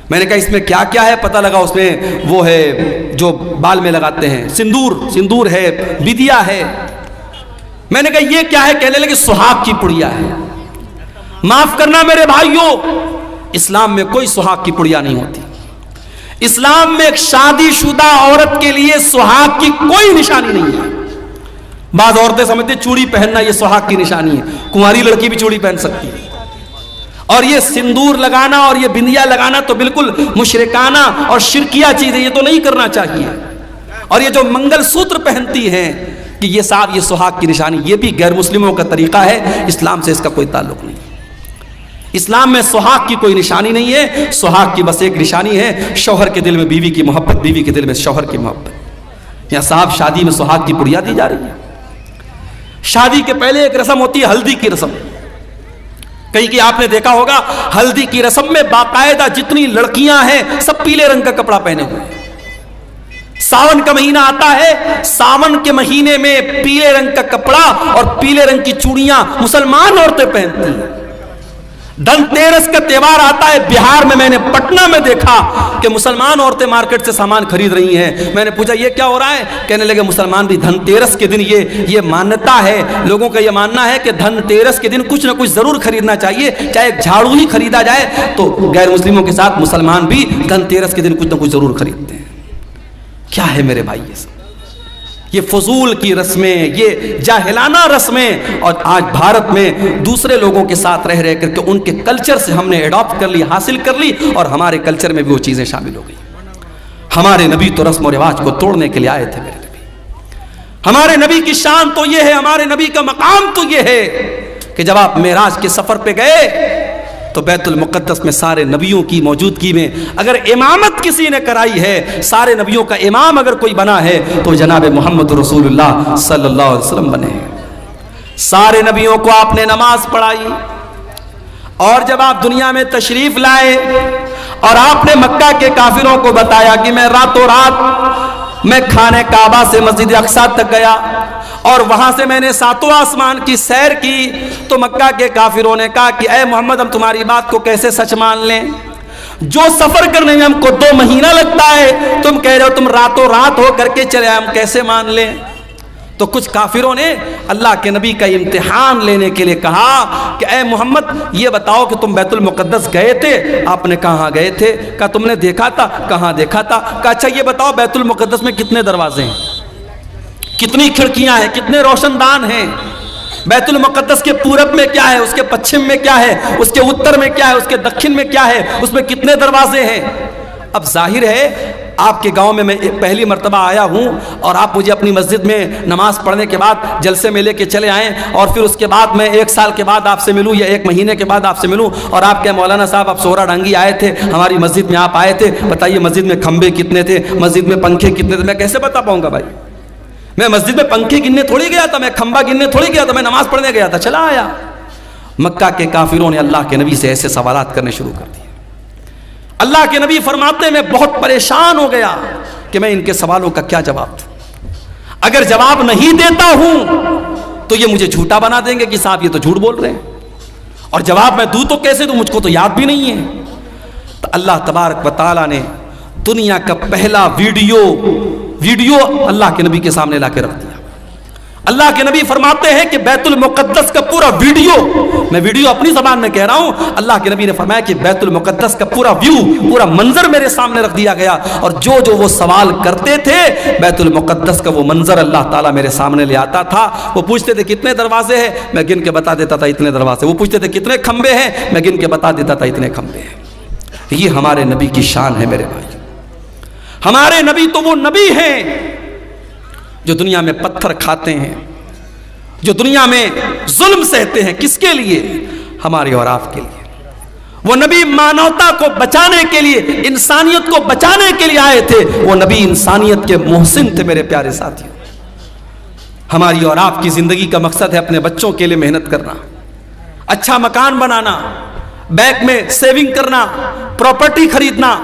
میں نے کہا اس میں کیا کیا ہے؟ پتہ لگا اس میں وہ ہے جو بال میں لگاتے ہیں، سندور ہے، بدیا ہے۔ میں نے کہا یہ کیا ہے؟ کہنے لگے سہاگ کی پڑیا ہے۔ معاف کرنا میرے بھائیوں، اسلام میں کوئی سہاگ کی پڑیا نہیں ہوتی۔ اسلام میں ایک شادی شدہ عورت کے لیے سہاگ کی کوئی نشانی نہیں ہے۔ بعض عورتیں سمجھتے چوڑی پہننا یہ سہاگ کی نشانی ہے، کنواری لڑکی بھی چوڑی پہن سکتی ہے، اور یہ سندور لگانا اور یہ بندیا لگانا تو بالکل مشرکانہ اور شرکیہ چیز ہے، یہ تو نہیں کرنا چاہیے۔ اور یہ جو منگل سوتر پہنتی ہیں کہ یہ صاحب یہ سہاگ کی نشانی، یہ بھی غیر مسلموں کا طریقہ ہے، اسلام سے اس کا کوئی تعلق نہیں۔ اسلام میں سہاگ کی کوئی نشانی نہیں ہے، سہاگ کی بس ایک نشانی ہے، شوہر کے دل میں بیوی کی محبت، بیوی کے دل میں شوہر کی محبت۔ یہاں صاحب شادی میں سہاگ کی پڑیا دی جا رہی ہے۔ شادی کے پہلے ایک رسم ہوتی ہے ہلدی کی رسم، کہیں کہ آپ نے دیکھا ہوگا ہلدی کی رسم میں باقاعدہ جتنی لڑکیاں ہیں سب پیلے رنگ کا کپڑا پہنے ہوئے ہیں۔ ساون کا مہینہ آتا ہے، ساون کے مہینے میں پیلے رنگ کا کپڑا اور پیلے رنگ کی چوڑیاں مسلمان عورتیں پہنتی ہیں۔ دھن تیرس کا تہوار آتا ہے، بہار میں نے پٹنہ میں دیکھا کہ مسلمان عورتیں مارکیٹ سے سامان خرید رہی ہیں۔ میں نے پوچھا یہ کیا ہو رہا ہے؟ کہنے لگے مسلمان بھی دھن تیرس کے دن یہ مانتا ہے، لوگوں کا یہ ماننا ہے کہ دھن تیرس کے دن کچھ نہ کچھ ضرور خریدنا چاہیے، چاہے ایک جھاڑو ہی خریدا جائے تو غیر مسلموں کے ساتھ مسلمان بھی دھن تیرس کے دن کچھ نہ کچھ ضرور خریدتے ہیں۔ کیا ہے میرے بھائی یہ سب؟ یہ فضول کی رسمیں، یہ جاہلانہ رسمیں، اور آج بھارت میں دوسرے لوگوں کے ساتھ رہ رہ کر کے ان کے کلچر سے ہم نے ایڈاپٹ کر لی، حاصل کر لی، اور ہمارے کلچر میں بھی وہ چیزیں شامل ہو گئی۔ ہمارے نبی تو رسم و رواج کو توڑنے کے لیے آئے تھے میرے نبی۔ ہمارے نبی کی شان تو یہ ہے، ہمارے نبی کا مقام تو یہ ہے کہ جب آپ معراج کے سفر پہ گئے تو بیت المقدس میں سارے نبیوں کی موجودگی میں اگر امامت کسی نے کرائی ہے، سارے نبیوں کا امام اگر کوئی بنا ہے تو جناب محمد رسول اللہ صلی اللہ علیہ وسلم بنے ہیں۔ سارے نبیوں کو آپ نے نماز پڑھائی، اور جب آپ دنیا میں تشریف لائے اور آپ نے مکہ کے کافروں کو بتایا کہ میں راتوں رات میں خانہ کعبہ سے مسجد اقصیٰ تک گیا اور وہاں سے میں نے ساتوں آسمان کی سیر کی، تو مکہ کے کافروں نے کہا کہ اے محمد ہم تمہاری بات کو کیسے سچ مان لیں؟ جو سفر کرنے میں ہم کو 2 مہینہ لگتا ہے تم کہہ رہے ہو تم راتوں رات ہو کر کے چلے، ہم کیسے مان لیں؟ تو کچھ کافروں نے اللہ کے نبی کا امتحان لینے کے لیے کہا کہ اے محمد یہ بتاؤ کہ تم بیت المقدس گئے تھے؟ آپ نے کہاں گئے تھے؟ کہا تم نے دیکھا تھا؟ کہاں دیکھا تھا؟ کہا اچھا یہ بتاؤ بیت المقدس میں کتنے دروازے ہیں، کتنی کھڑکیاں ہیں، کتنے روشن دان ہیں؟ بیت المقدس کے پورب میں کیا ہے، اس کے پچھم میں کیا ہے، اس کے اتر میں کیا ہے، اس کے دکھن میں کیا ہے، اس میں کتنے دروازے ہیں؟ اب ظاہر ہے آپ کے گاؤں میں پہلی مرتبہ آیا ہوں اور آپ مجھے اپنی مسجد میں نماز پڑھنے کے بعد جلسے میں لے کے چلے آئیں، اور پھر اس کے بعد میں 1 سال کے بعد آپ سے ملوں یا 1 مہینے کے بعد آپ سے ملوں اور آپ کے مولانا صاحب آپ سورا ڈانگی آئے تھے ہماری مسجد میں، آپ آئے تھے، بتائیے مسجد میں کھمبے کتنے تھے، مسجد میں پنکھے کتنے تھے؟ میں کیسے بتا پاؤں گا بھائی؟ میں مسجد میں پنکھے گننے تھوڑی گیا تھا، میں کھمبا گننے تھوڑی گیا تھا، میں نماز پڑھنے گیا تھا، چلا آیا۔ مکہ کے کافروں نے اللہ کے نبی سے ایسے سوالات کرنے شروع کر دیے۔ اللہ کے نبی فرماتے میں بہت پریشان ہو گیا کہ میں ان کے سوالوں کا کیا جواب دوں؟ اگر جواب نہیں دیتا ہوں تو یہ مجھے جھوٹا بنا دیں گے کہ صاحب یہ تو جھوٹ بول رہے ہیں، اور جواب میں دوں تو کیسے دوں، مجھ کو تو یاد بھی نہیں ہے۔ تو اللہ تبارک و تعالیٰ نے دنیا کا پہلا ویڈیو اللہ کے نبی کے سامنے لا کے رکھ دیا۔ اللہ کے نبی فرماتے ہیں کہ بیت المقدس کا پورا ویڈیو، میں ویڈیو اپنی زبان میں کہہ رہا ہوں، اللہ کے نبی نے فرمایا کہ بیت المقدس کا پورا ویو، پورا منظر میرے سامنے رکھ دیا گیا، اور جو جو وہ سوال کرتے تھے بیت المقدس کا وہ منظر اللہ تعالیٰ میرے سامنے لے آتا تھا۔ وہ پوچھتے تھے کتنے دروازے ہیں، میں گن کے بتا دیتا تھا اتنے دروازے۔ وہ پوچھتے تھے کتنے کھمبے ہیں، میں گن کے بتا دیتا تھا اتنے کھمبے ہیں۔ یہ ہمارے نبی کی شان ہے میرے بھائی۔ ہمارے نبی تو وہ نبی ہیں جو دنیا میں پتھر کھاتے ہیں، جو دنیا میں ظلم سہتے ہیں، کس کے لیے؟ ہمارے اور آپ کے لیے۔ وہ نبی مانوتا کو بچانے کے لیے، انسانیت کو بچانے کے لیے آئے تھے۔ وہ نبی انسانیت کے محسن تھے میرے پیارے ساتھیوں۔ ہماری اور آپ کی زندگی کا مقصد ہے اپنے بچوں کے لیے محنت کرنا، اچھا مکان بنانا، بینک میں سیونگ کرنا، پراپرٹی خریدنا،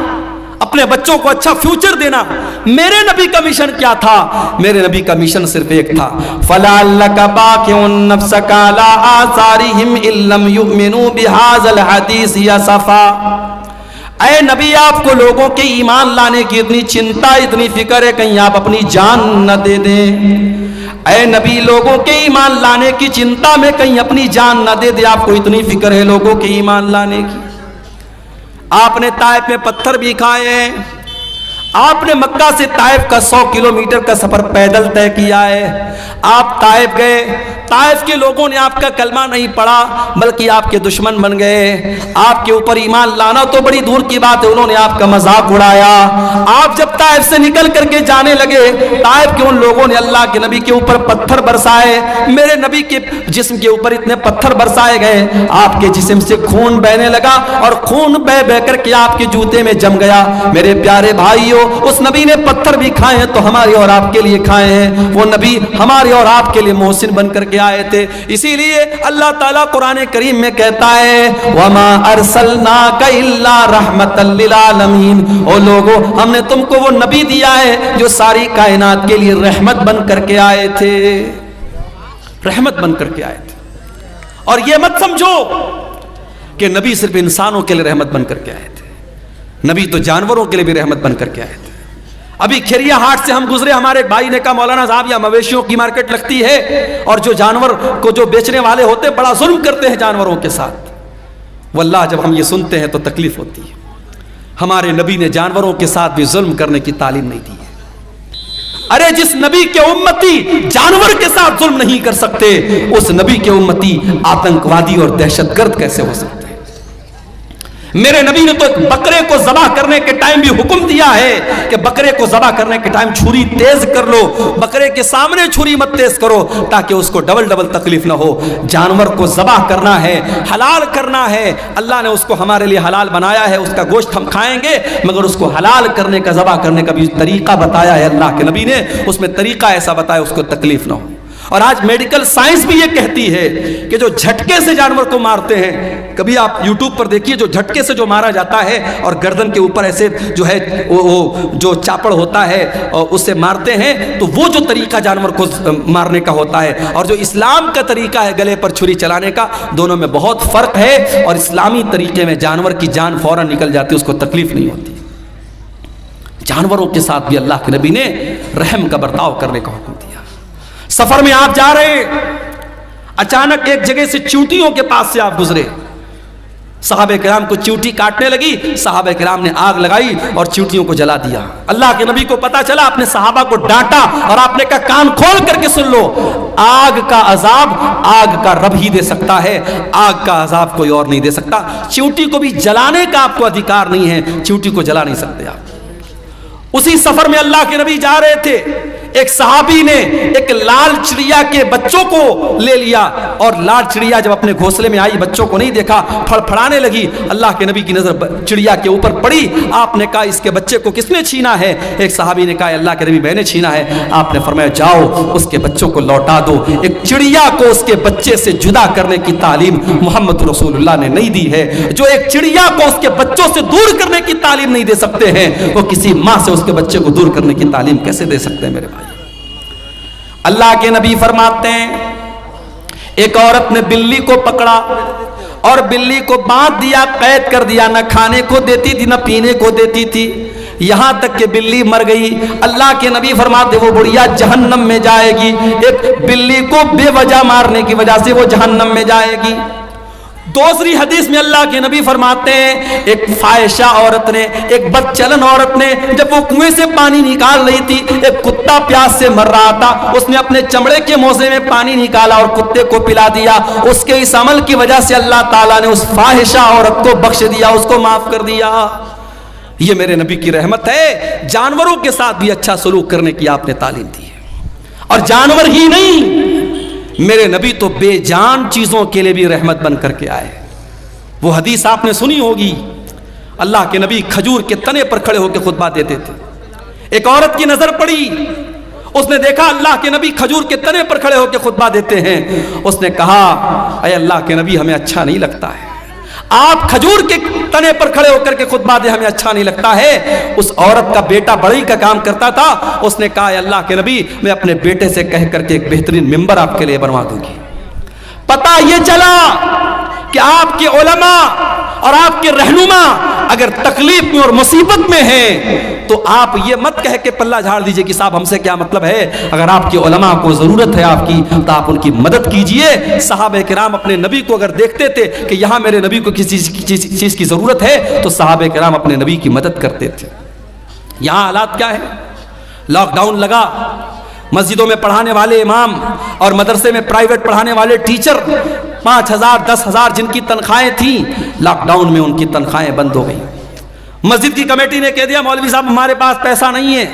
اپنے بچوں کو اچھا فیوچر دینا۔ میرے نبی کا مشن کیا تھا؟ میرے نبی کا مشن صرف ایک تھا، فَلَعَلَّكَ بَاخِعٌ نَفْسَكَ عَلَىٰ آثَارِهِمْ إِن لَّمْ يُؤْمِنُوا بِهَٰذَا الْحَدِيثِ أَسَفًا۔ اے نبی آپ کو لوگوں کے ایمان لانے کی اتنی چنتا، اتنی فکر ہے، کہیں آپ اپنی جان نہ دے دیں۔ اے نبی لوگوں کے ایمان لانے کی چنتا میں کہیں اپنی جان نہ دے دے، آپ کو اتنی فکر ہے لوگوں کے ایمان لانے کی۔ آپ نے طائف میں پتھر بھی کھائے ہیں، آپ نے مکہ سے طائف کا 100 کلومیٹر کا سفر پیدل طے کیا ہے۔ آپ طائف گئے، طائف کے لوگوں نے آپ کا کلمہ نہیں پڑھا بلکہ آپ کے دشمن بن گئے۔ آپ کے اوپر ایمان لانا تو بڑی دور کی بات ہے، انہوں نے آپ کا مذاق اڑایا۔ آپ جب طائف سے نکل کر کے جانے لگے، طائف کے ان لوگوں نے اللہ کے نبی کے اوپر پتھر برسائے، میرے نبی کے جسم کے اوپر اتنے پتھر برسائے گئے، آپ کے جسم سے خون بہنے لگا، اور خون بہ بہ کر کے آپ کے جوتے میں جم گیا۔ میرے پیارے بھائیو، اس نبی نے پتھر بھی کھائے ہیں تو ہمارے اور آپ کے لیے کھائے ہیں۔ وہ نبی ہمارے اور آپ کے لیے محسن بن کر کے آئے تھے۔ اسی لیے اللہ تعالیٰ قرآن کریم میں کہتا ہے وَمَا أَرْسَلْنَاكَ إِلَّا رَحْمَةً لِّلْعَالَمِينَ۔ او لوگو، ہم نے تم کو وہ نبی دیا ہے جو ساری کائنات کے لیے رحمت بن کر کے آئے تھے، رحمت بن کر کے آئے تھے۔ اور یہ مت سمجھو کہ نبی صرف انسانوں کے لیے رحمت بن کر کے آئے تھے، نبی تو جانوروں کے لیے بھی رحمت بن کر کے آئے تھے۔ ابھی کھیریا ہاٹ سے ہم گزرے، ہمارے ایک بھائی نے کہا مولانا صاحب یہاں مویشیوں کی مارکیٹ لگتی ہے، اور جو جانور کو جو بیچنے والے ہوتے بڑا ظلم کرتے ہیں جانوروں کے ساتھ۔ واللہ جب ہم یہ سنتے ہیں تو تکلیف ہوتی ہے۔ ہمارے نبی نے جانوروں کے ساتھ بھی ظلم کرنے کی تعلیم نہیں دی ہے۔ ارے جس نبی کے امتی جانور کے ساتھ ظلم نہیں کر سکتے، اس نبی کے امتی آتنکوادی اور دہشت گرد کیسے ہو سکتے؟ میرے نبی نے تو ایک بکرے کو ذبح کرنے کے ٹائم بھی حکم دیا ہے کہ بکرے کو ذبح کرنے کے ٹائم چھری تیز کر لو، بکرے کے سامنے چھری مت تیز کرو تاکہ اس کو ڈبل تکلیف نہ ہو۔ جانور کو ذبح کرنا ہے، حلال کرنا ہے، اللہ نے اس کو ہمارے لیے حلال بنایا ہے، اس کا گوشت ہم کھائیں گے، مگر اس کو حلال کرنے کا، ذبح کرنے کا بھی طریقہ بتایا ہے اللہ کے نبی نے، اس میں طریقہ ایسا بتایا اس کو تکلیف نہ ہو۔ اور آج میڈیکل سائنس بھی یہ کہتی ہے کہ جو جھٹکے سے جانور کو مارتے ہیں، کبھی آپ یوٹیوب پر دیکھیے، جو جھٹکے سے جو مارا جاتا ہے اور گردن کے اوپر ایسے جو ہے وہ جو چاپڑ ہوتا ہے اور اس سے مارتے ہیں، تو وہ جو طریقہ جانور کو مارنے کا ہوتا ہے اور جو اسلام کا طریقہ ہے گلے پر چھری چلانے کا، دونوں میں بہت فرق ہے۔ اور اسلامی طریقے میں جانور کی جان فوراً نکل جاتی ہے، اس کو تکلیف نہیں ہوتی۔ جانوروں کے ساتھ بھی اللہ کے نبی نے رحم کا برتاؤ کرنے کا حکم دیا۔ سفر میں آپ جا رہے، اچانک ایک جگہ سے چیونٹیوں کے پاس سے آپ گزرے، صحابہ کرام کو چیونٹی کاٹنے لگی، صحابہ کرام نے آگ لگائی اور چیونٹیوں کو جلا دیا۔ اللہ کے نبی کو پتا چلا، اپنے صحابہ کو ڈانٹا اور آپ نے کہا کان کھول کر کے سن لو، آگ کا عذاب آگ کا رب ہی دے سکتا ہے، آگ کا عذاب کوئی اور نہیں دے سکتا۔ چیونٹی کو بھی جلانے کا آپ کو ادھیکار نہیں ہے، چیونٹی کو جلا نہیں سکتے آپ۔ اسی سفر میں اللہ کے نبی جا رہے تھے، ایک صحابی نے ایک لال چڑیا کے بچوں کو لے لیا، اور لال چڑیا جب اپنے گھونسلے میں آئی، بچوں کو نہیں دیکھا، پھڑپھڑانے لگی۔ اللہ کے نبی کی نظر چڑیا کے اوپر پڑی، آپ نے کہا اس کے بچے کو کس نے چھینا ہے؟ ایک صحابی نے کہا اللہ کے نبی میں نے چھینا ہے۔ آپ نے فرمایا جاؤ اس کے بچوں کو لوٹا دو۔ ایک چڑیا کو اس کے بچے سے جدا کرنے کی تعلیم محمد رسول اللہ نے نہیں دی ہے۔ جو ایک چڑیا کو اس کے بچوں سے دور کرنے کی تعلیم نہیں دے سکتے ہیں، وہ کسی ماں سے اس کے بچے کو دور کرنے کی تعلیم کیسے دے سکتے ہیں میرے بھائی؟ اللہ کے نبی فرماتے ہیں ایک عورت نے بلی کو پکڑا اور بلی کو باندھ دیا، قید کر دیا، نہ کھانے کو دیتی تھی نہ پینے کو دیتی تھی، یہاں تک کہ بلی مر گئی۔ اللہ کے نبی فرماتے وہ بڑھیا جہنم میں جائے گی، ایک بلی کو بے وجہ مارنے کی وجہ سے وہ جہنم میں جائے گی۔ دوسری حدیث میں اللہ کے نبی فرماتے ہیں ایک فاحشہ عورت نے، ایک بدچلن عورت نے، جب وہ کنویں سے پانی نکال رہی تھی، ایک کتا پیاس سے مر رہا تھا، اس نے اپنے چمڑے کے موزے میں پانی نکالا اور کتے کو پلا دیا۔ اس کے اس عمل کی وجہ سے اللہ تعالیٰ نے اس فاحشہ عورت کو بخش دیا، اس کو معاف کر دیا۔ یہ میرے نبی کی رحمت ہے، جانوروں کے ساتھ بھی اچھا سلوک کرنے کی آپ نے تعلیم دی ہے۔ اور جانور ہی نہیں، میرے نبی تو بے جان چیزوں کے لیے بھی رحمت بن کر کے آئے۔ وہ حدیث آپ نے سنی ہوگی، اللہ کے نبی کھجور کے تنے پر کھڑے ہو کے خطبہ دیتے تھے۔ ایک عورت کی نظر پڑی، اس نے دیکھا اللہ کے نبی کھجور کے تنے پر کھڑے ہو کے خطبہ دیتے ہیں۔ اس نے کہا اے اللہ کے نبی ہمیں اچھا نہیں لگتا ہے، آپ کھجور کے تنے پر کھڑے ہو کر کے خطبہ دے، ہمیں اچھا نہیں لگتا ہے۔ اس عورت کا بیٹا بڑھئی کا کام کرتا تھا، اس نے کہا اے اللہ کے نبی میں اپنے بیٹے سے کہہ کر کے ایک بہترین ممبر آپ کے لیے بنوا دوں گی۔ پتہ یہ چلا کہ آپ کے علماء اور آپ کے رہنما اگر تکلیف میں اور مصیبت میں ہیں تو آپ یہ مت کہہ کے پلہ جھاڑ دیجئے کہ صاحب ہم سے کیا مطلب ہے، اگر آپ کے علماء کو ضرورت ہے آپ کی تو آپ ان کی مدد کیجئے۔ صحابہ کرام اپنے نبی کو اگر دیکھتے تھے کہ یہاں میرے نبی کو کسی چیز کی ضرورت ہے تو صحابہ کرام اپنے نبی کی مدد کرتے تھے۔ یہاں حالات کیا ہے؟ لاک ڈاؤن لگا، مسجدوں میں پڑھانے والے امام اور مدرسے میں پرائیویٹ پڑھانے والے ٹیچر 5,000 10,000 جن کی تنخواہیں تھیں، لاک ڈاؤن میں ان کی تنخواہیں بند ہو گئی۔ مسجد کی کمیٹی نے کہہ دیا مولوی صاحب ہمارے پاس پیسہ نہیں ہے،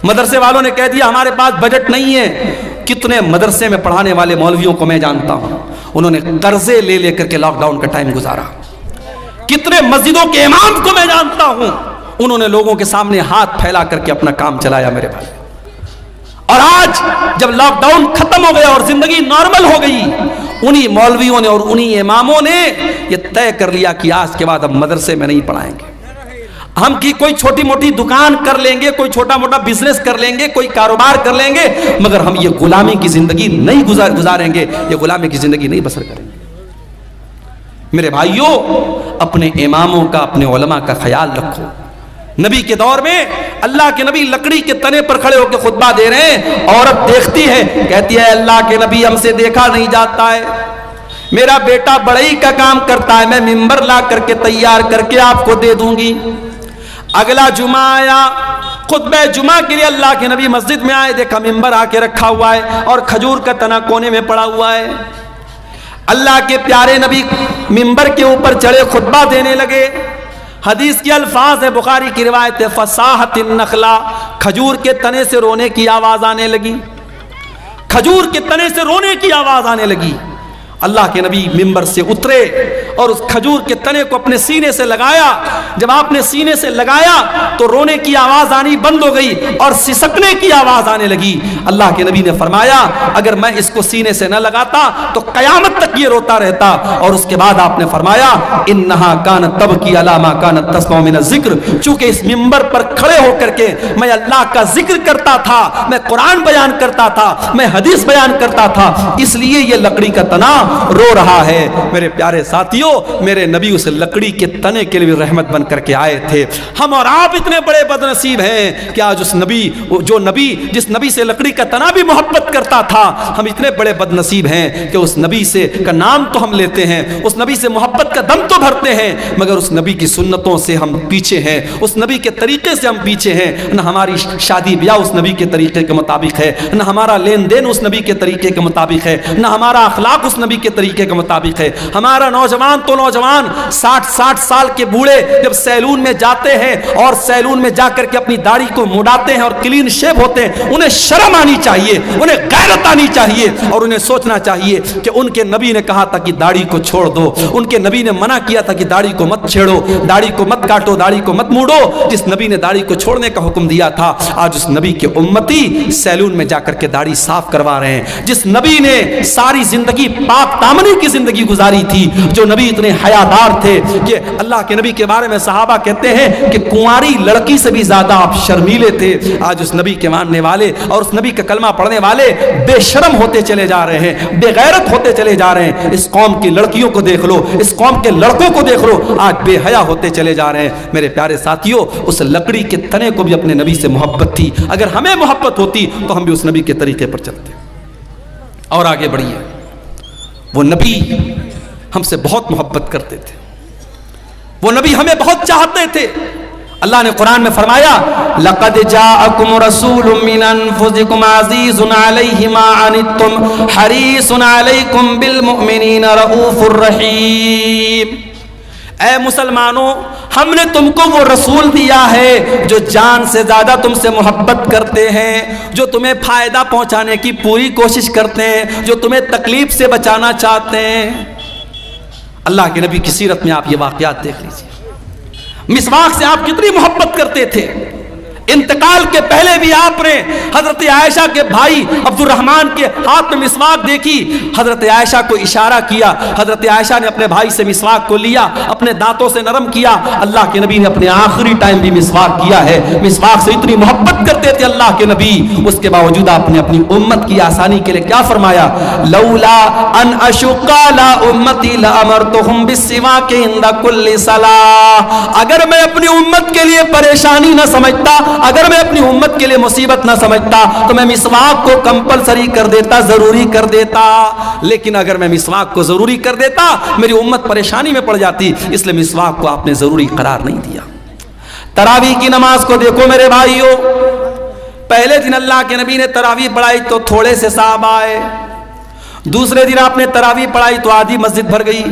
مدرسے والوں نے کہہ دیا ہمارے پاس بجٹ نہیں ہے۔ کتنے مدرسے میں پڑھانے والے مولویوں کو میں جانتا ہوں، انہوں نے قرضے لے لے کر کے لاک ڈاؤن کا ٹائم گزارا۔ کتنے مسجدوں کے امام کو میں جانتا ہوں، انہوں نے لوگوں کے سامنے ہاتھ پھیلا کر کے اپنا کام چلایا میرے بھائی۔ اور آج جب لاک ڈاؤن ختم ہو گیا اور زندگی نارمل ہو گئی، انہی مولویوں نے اور انہی اماموں نے یہ طے کر لیا کہ آج کے بعد ہم مدرسے میں نہیں پڑھائیں گے، ہم کی کوئی چھوٹی موٹی دکان کر لیں گے، کوئی چھوٹا موٹا بزنس کر لیں گے، کوئی کاروبار کر لیں گے، مگر ہم یہ غلامی کی زندگی نہیں گزاریں گے، یہ غلامی کی زندگی نہیں بسر کریں گے۔ میرے بھائیوں، اپنے اماموں کا اپنے علماء کا خیال رکھو۔ نبی کے دور میں اللہ کے نبی لکڑی کے تنے پر کھڑے ہو کے خطبہ دے رہے ہیں، عورت دیکھتی ہے کہتی ہے اللہ کے نبی ہم سے دیکھا نہیں جاتا ہے، میرا بیٹا بڑھئی کا کام کرتا ہے، میں ممبر لا کر کے تیار کر کے آپ کو دے دوں گی۔ اگلا جمعہ آیا، خطبہ جمعہ کے لیے اللہ کے نبی مسجد میں آئے، دیکھا ممبر آ کے رکھا ہوا ہے اور کھجور کا تنا کونے میں پڑا ہوا ہے۔ اللہ کے پیارے نبی ممبر کے اوپر چڑھے، خطبہ دینے لگے۔ حدیث کے الفاظ ہے، بخاری کی روایت ہے، فصاحت النخلا، کھجور کے تنے سے رونے کی آواز آنے لگی، کھجور کے تنے سے رونے کی آواز آنے لگی۔ اللہ کے نبی ممبر سے اترے اور اس کھجور کے تنے کو اپنے سینے سے لگایا۔ جب آپ نے سینے سے لگایا تو رونے کی آواز آنی بند ہو گئی اور سسکنے کی آواز آنے لگی۔ اللہ کے نبی نے فرمایا اگر میں اس کو سینے سے نہ لگاتا تو قیامت تک یہ روتا رہتا۔ اور اس کے بعد آپ نے فرمایا انہا کانت تبکی علی ما کانت تسمع من الذکر، چونکہ اس ممبر پر کھڑے ہو کر کے میں اللہ کا ذکر کرتا تھا، میں قرآن بیان کرتا تھا، میں حدیث بیان کرتا تھا، اس لیے یہ لکڑی کا تنا رو رہا ہے۔ میرے پیارے ساتھیوں، میرے نبی اس لکڑی کے تنے کے لیے رحمت بن کر کے آئے تھے۔ ہم اور آپ اتنے بڑے بد نصیب ہیں کہ آج اس نبی، جو نبی جس نبی سے لکڑی کا تنا بھی محبت کرتا تھا، ہم اتنے بڑے بد نصیب ہیں کہ اس نبی سے کا نام تو ہم لیتے ہیں، اس نبی سے محبت کا دم تو بھرتے ہیں، مگر اس نبی کی سنتوں سے ہم پیچھے ہیں، اس نبی کے طریقے سے ہم پیچھے ہیں۔ نہ ہماری شادی بیاہ اس نبی کے طریقے کے مطابق ہے، نہ ہمارا لین دین اس نبی کے طریقے کے مطابق ہے، نہ ہمارا اخلاق اس نبی کے طریقے کے مطابق ہے۔ ہمارا نوجوان تو نوجوان 60 سال کے بوڑھے جب سیلون میں جاتے ہیں اور سیلون میں جا کر کے اپنی داڑھی کو مڈاتے ہیں اور کلین شیو ہوتے ہیں، انہیں شرم آنی چاہیے، انہیں غیرت آنی چاہیے اور انہیں سوچنا چاہیے کہ ان کے نبی نے کہا تھا کہ داڑھی کو چھوڑ دو، ان کے نبی نے منع کیا تھا کہ داڑھی کو مت چھیڑو، داڑھی کو مت کاٹو، داڑھی کو مت موڑو۔ جس نبی نے داڑھی کو چھوڑنے کا حکم دیا تھا، آج اس نبی کے امتی سیلون میں جا کر کے داڑھی صاف کروا رہے ہیں۔ جس نبی نے ساری زندگی پاک دامنی کی زندگی گزاری تھی، جو نبی اتنے حیادار تھے کہ اللہ کے نبی کے بارے میں صحابہ کہتے ہیں کہ کنواری لڑکی سے بھی زیادہ آپ شرمیلے تھے، آج اس نبی کے ماننے والے اور اس نبی کا کلمہ پڑھنے والے بے شرم ہوتے چلے جا رہے ہیں، بے غیرت ہوتے چلے جا رہے ہیں۔ اس قوم کی لڑکیوں کو دیکھ لو، اس قوم کے لڑکوں کو دیکھ لو، آج بے حیا ہوتے چلے جا رہے ہیں۔ میرے پیارے ساتھیوں، اس لکڑی کے تنے کو بھی اپنے نبی سے محبت تھی، اگر ہمیں محبت ہوتی تو ہم بھی اس نبی کے طریقے پر چلتے۔ اور آگے بڑھیے، وہ نبی ہم سے بہت محبت کرتے تھے، وہ نبی ہمیں بہت چاہتے تھے۔ اللہ نے قرآن میں فرمایا لَقَدْ جَاءَكُمْ رَسُولٌ مِّنْ أَنفُسِكُمْ عَزِيزٌ عَلَيْهِ مَا عَنِتُّمْ حَرِيصٌ عَلَيْكُمْ بِالْمُؤْمِنِينَ رَءُوفٌ رَحِيمٌ۔ اے مسلمانوں، ہم نے تم کو وہ رسول دیا ہے جو جان سے زیادہ تم سے محبت کرتے ہیں، جو تمہیں فائدہ پہنچانے کی پوری کوشش کرتے ہیں، جو تمہیں تکلیف سے بچانا چاہتے ہیں۔ اللہ کے نبی کی سیرت میں آپ یہ واقعات دیکھ لیجئے، مسواک سے آپ کتنی محبت کرتے تھے۔ انتقال کے پہلے بھی آپ نے حضرت عائشہ کے بھائی عبد الرحمن کے ہاتھ میں مسواک دیکھی، حضرت عائشہ کو اشارہ کیا، حضرت عائشہ نے اپنے بھائی سے مسواک کو لیا، اپنے دانتوں سے نرم کیا۔ اللہ کے نبی نے اپنے آخری ٹائم بھی مسواک کیا ہے، مسواک سے اتنی محبت کرتے تھے اللہ کے نبی، اس کے باوجود آپ نے اپنی امت کی آسانی کے لیے کیا فرمایا؟ لولا ان اشق علی امتی لامرتهم بالسواک عند کل صلاۃ۔ اگر میں اپنی امت کے لیے پریشانی نہ سمجھتا، اگر میں اپنی امت کے لیے مصیبت نہ سمجھتا تو میں مسواک کو کمپلسری کر دیتا، ضروری کر دیتا، لیکن اگر میں مسواک کو ضروری کر دیتا میری امت پریشانی میں پڑ جاتی، اس لیے مسواک کو آپ نے ضروری قرار نہیں دیا۔ تراویح کی نماز کو دیکھو میرے بھائیوں، پہلے دن اللہ کے نبی نے تراویح پڑھائی تو تھوڑے سے صحابہ آئے، دوسرے دن آپ نے تراویح پڑھائی تو آدھی مسجد بھر گئی،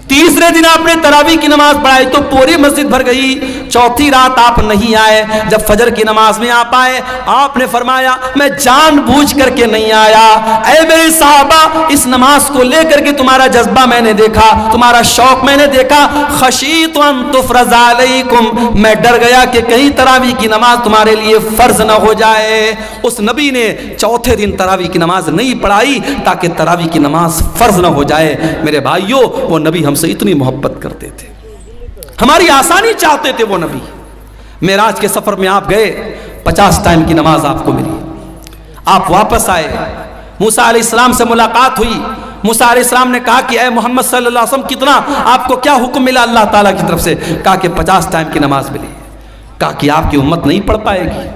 تیسرے دن آپ نے تراویح کی نماز پڑھائی تو پوری مسجد بھر گئی، چوتھی رات آپ نہیں آئے، جب فجر کی نماز میں آپ آئے آپ نے فرمایا میں جان بوجھ کر کے نہیں آیا، اے میرے صحابہ اس نماز کو لے کر کے تمہارا جذبہ میں نے دیکھا، تمہارا شوق میں نے دیکھا، خشیت ان تفرض علیکم، میں ڈر گیا کہ کہیں تراویح کی نماز تمہارے لیے فرض نہ ہو جائے۔ اس نبی نے چوتھے دن تراویح کی نماز نہیں پڑھائی تاکہ تراویح کی نماز فرض نہ ہو جائے۔ میرے بھائیوں، وہ نبی ہم سے اتنی محبت کرتے تھے، ہماری آسانی چاہتے تھے۔ وہ نبی معراج کے سفر میں آپ گئے، 50 ٹائم کی نماز آپ کو ملی، آپ واپس آئے، موسیٰ علیہ السلام سے ملاقات ہوئی، موسیٰ علیہ السلام نے کہا کہ اے محمد صلی اللہ علیہ وسلم کتنا آپ کو کیا حکم ملا اللہ تعالیٰ کی طرف سے؟ کہا کہ 50 ٹائم کی نماز ملی۔ کہا کہ آپ کی امت نہیں پڑھ پائے گی،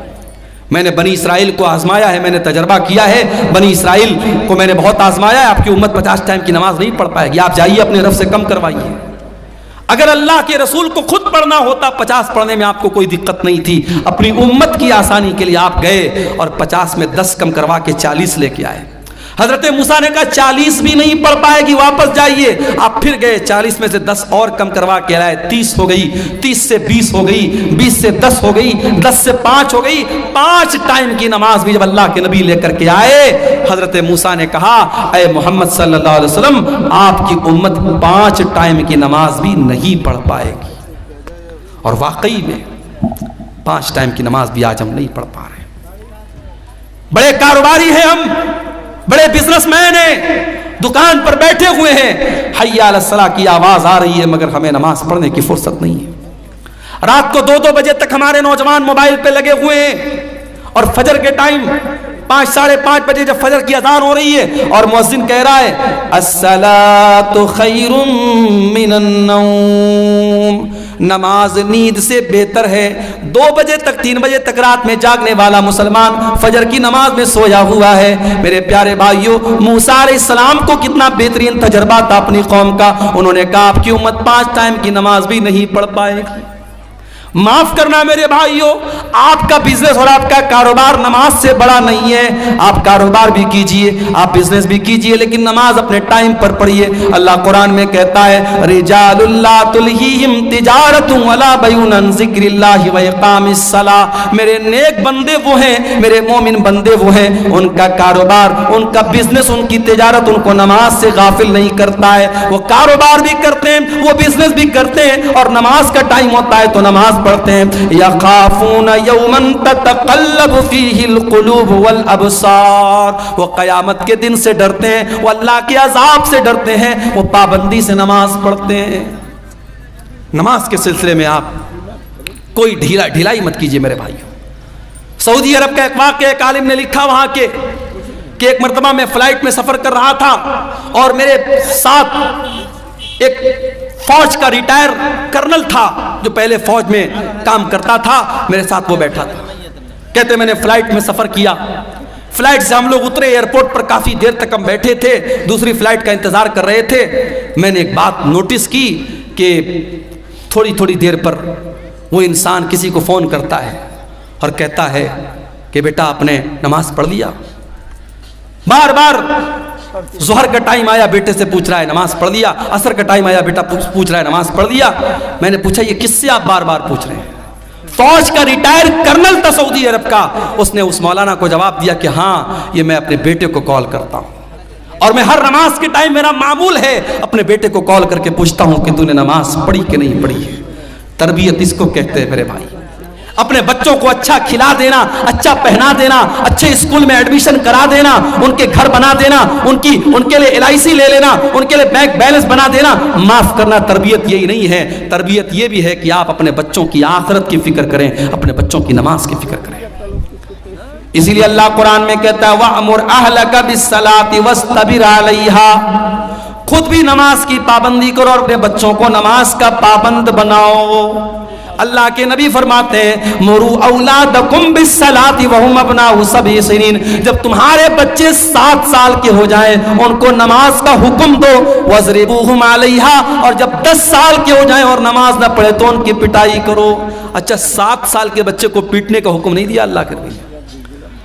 میں نے بنی اسرائیل کو آزمایا ہے، میں نے تجربہ کیا ہے، بنی اسرائیل کو میں نے بہت آزمایا ہے، آپ کی امت 50 ٹائم کی نماز نہیں پڑھ پائے گی، آپ جائیے اپنے رب سے کم کروائیے۔ اگر اللہ کے رسول کو خود پڑھنا ہوتا 50 پڑھنے میں آپ کو کوئی دقت نہیں تھی، اپنی امت کی آسانی کے لیے آپ گئے اور 50 میں 10 کم کروا کے 40 لے کے آئے۔ حضرت موسیٰ نے کہا 40 بھی نہیں پڑھ پائے گی، واپس جائیے۔ آپ پھر گئے، 40 میں سے 10 اور کم کروا کے لائے، 30 ہو گئی، 30 سے 20 ہو گئی، 20 سے 10 ہو گئی، 10 سے 5 ہو گئی۔ 5 ٹائم کی نماز بھی جب اللہ کے نبی لے کر کے آئے، حضرت موسیٰ نے کہا اے محمد صلی اللہ علیہ وسلم، آپ کی امت 5 ٹائم کی نماز بھی نہیں پڑھ پائے گی۔ اور واقعی میں 5 ٹائم کی نماز بھی آج ہم نہیں پڑھ پا رہے۔ بڑے کاروباری ہیں ہم، بڑے بزنس مین ہیں، دکان پر بیٹھے ہوئے ہیں، حی علی الصلاۃ کی آواز آ رہی ہے مگر ہمیں نماز پڑھنے کی فرصت نہیں ہے۔ رات کو 2-2 بجے تک ہمارے نوجوان موبائل پہ لگے ہوئے ہیں، اور فجر کے ٹائم 5 ساڑھے 5 بجے جب فجر کی اذان ہو رہی ہے اور مؤذن کہہ رہا ہے الصلاۃ خیر من النوم، نماز نیند سے بہتر ہے۔ 2 بجے تک 3 بجے تک رات میں جاگنے والا مسلمان فجر کی نماز میں سویا ہوا ہے۔ میرے پیارے بھائیوں، موسیٰ علیہ السلام کو کتنا بہترین تجربہ تھا اپنی قوم کا، انہوں نے کہا آپ کی امت 5 ٹائم کی نماز بھی نہیں پڑھ پائے گی۔ معاف کرنا میرے بھائیوں، آپ کا بزنس اور آپ کا کاروبار نماز سے بڑا نہیں ہے۔ آپ کاروبار بھی کیجئے، آپ بزنس بھی کیجئے، لیکن نماز اپنے ٹائم پر پڑھیے۔ اللہ قرآن میں کہتا ہے رجال لا تلہیہم تجارت ولا بیع عن ذکر اللہ واقام الصلاۃ، میرے نیک بندے وہ ہیں، میرے مومن بندے وہ ہیں، ان کا کاروبار، ان کا بزنس، ان کی تجارت ان کو نماز سے غافل نہیں کرتا ہے۔ وہ کاروبار بھی کرتے ہیں، وہ بزنس بھی کرتے ہیں، اور نماز کا ٹائم ہوتا ہے تو نماز پڑھتے ہیں۔ یخافون یوما تتقلب فیہ القلوب والابصار، وہ قیامت کے دن سے ڈرتے ہیں، وہ اللہ کے عذاب سے ڈرتے ہیں، وہ پابندی سے نماز پڑھتے ہیں۔ نماز کے سلسلے میں آپ کوئی ڈھیلائی مت کیجئے میرے بھائیوں۔ سعودی عرب کا ایک واقعہ ایک عالم نے لکھا وہاں کے کہ ایک مرتبہ میں فلائٹ میں سفر کر رہا تھا اور میرے ساتھ ایک فوج کا ریٹائر کرنل تھا جو پہلے فوج میں کام کرتا تھا، میرے ساتھ وہ بیٹھا تھا۔ کہتے میں نے فلائٹ میں سفر کیا، فلائٹ سے ہم لوگ اترے، ایئرپورٹ پر کافی دیر تک ہم بیٹھے تھے، دوسری فلائٹ کا انتظار کر رہے تھے۔ میں نے ایک بات نوٹس کی کہ تھوڑی دیر پر وہ انسان کسی کو فون کرتا ہے اور کہتا ہے کہ بیٹا آپ نے نماز پڑھ لیا؟ بار بار ظہر کا ٹائم آیا بیٹے سے پوچھ رہا ہے نماز پڑھ لیا، عصر کا ٹائم آیا بیٹا پوچھ رہا ہے نماز پڑھ لیا۔ میں نے پوچھا یہ کس سے آپ بار بار پوچھ رہے ہیں؟ فوج کا ریٹائر کرنل تھا سعودی عرب کا، اس نے اس مولانا کو جواب دیا کہ ہاں یہ میں اپنے بیٹے کو کال کرتا ہوں، اور میں ہر نماز کے ٹائم میرا معمول ہے اپنے بیٹے کو کال کر کے پوچھتا ہوں کہ تو نے نماز پڑھی کہ نہیں پڑھی ہے۔ تربیت اس کو کہتے ہیں میرے بھائی، اپنے بچوں کو اچھا کھلا دینا، اچھا پہنا دینا، اچھے اسکول میں ایڈمیشن کرا دینا، ان کے گھر بنا دینا، ان کے لیے LIC لے لینا، ان کے لیے بینک بیلنس بنا دینا۔ معاف کرنا، تربیت یہی نہیں ہے، تربیت یہ بھی ہے کہ آپ اپنے بچوں کی آخرت کی فکر کریں، اپنے بچوں کی نماز کی فکر کریں۔ اسی لیے اللہ قرآن میں کہتا ہے وَأْمُرْ أَهْلَكَ بِالصَّلَاةِ وَاسْتَبِرْ عَلَيْهَا، خود بھی نماز کی پابندی کرو اور اپنے بچوں کو نماز کا پابند بناؤ۔ اللہ کے نبی فرماتے ہیں مُرُوا أَوْلَادَكُمْ بِالصَّلَاةِ وَهُمْ أَبْنَاءُ 7 سنین، جب تمہارے بچے 7 سال کے ہو جائیں ان کو نماز کا حکم دو، وَاضْرِبُوهُمْ عَلَيْهَا، اور جب 10 سال کے ہو جائیں اور نماز نہ پڑھے تو ان کی پٹائی کرو۔ اچھا 7 سال کے بچے کو پیٹنے کا حکم نہیں دیا اللہ کے نبی نے؟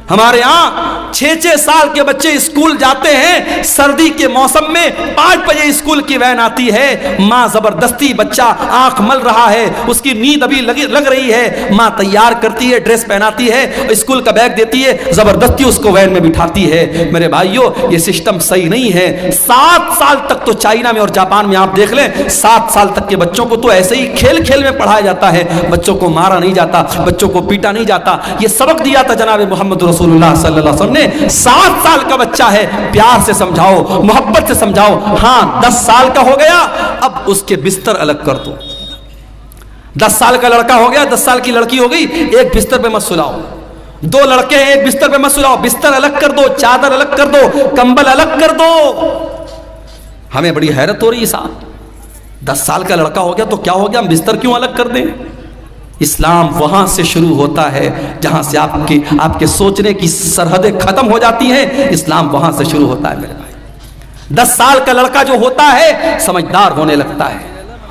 ہمارے ہاں 6 سال کے بچے اسکول جاتے ہیں، سردی کے موسم میں 5 بجے اسکول کی وین آتی ہے، ماں زبردستی، بچہ آنکھ مل رہا ہے، اس کی نیند ابھی لگ رہی ہے، ماں تیار کرتی ہے، ڈریس پہناتی ہے، اسکول کا بیگ دیتی ہے، زبردستی اس کو وین میں بٹھاتی ہے۔ میرے بھائیوں یہ سسٹم صحیح نہیں ہے۔ 7 سال تک تو چائنا میں اور جاپان میں آپ دیکھ لیں، 7 سال تک کے بچوں کو تو ایسے ہی کھیل کھیل میں پڑھایا جاتا ہے، بچوں کو مارا نہیں جاتا، بچوں کو پیٹا نہیں جاتا۔ یہ سبق دیا تھا جناب محمد رسول اللہ صلی اللہ علیہ وسلم نے، 7 سال کا بچہ ہے، پیار سے سمجھاؤ، محبت سے سمجھاؤ۔ ہاں 10 سال کا ہو گیا، اب اس کے بستر الگ کر دو۔ 10 سال کا لڑکا ہو گیا، 10 سال کی لڑکی ہو گئی، ایک بستر پہ مت سلاؤ۔ 2 لڑکے ہیں ایک بستر پہ مت سلاؤ، بستر الگ کر دو، چادر الگ کر دو، کمبل الگ کر دو۔ ہمیں بڑی حیرت ہو رہی ہے صاحب، 10 سال کا لڑکا ہو گیا تو کیا ہو گیا، ہم بستر کیوں الگ کر دیں؟ اسلام وہاں سے شروع ہوتا ہے جہاں سے آپ کے سوچنے کی سرحدیں ختم ہو جاتی ہیں، اسلام وہاں سے شروع ہوتا ہے میرے بھائی۔ 10 سال کا لڑکا جو ہوتا ہے سمجھدار ہونے لگتا ہے،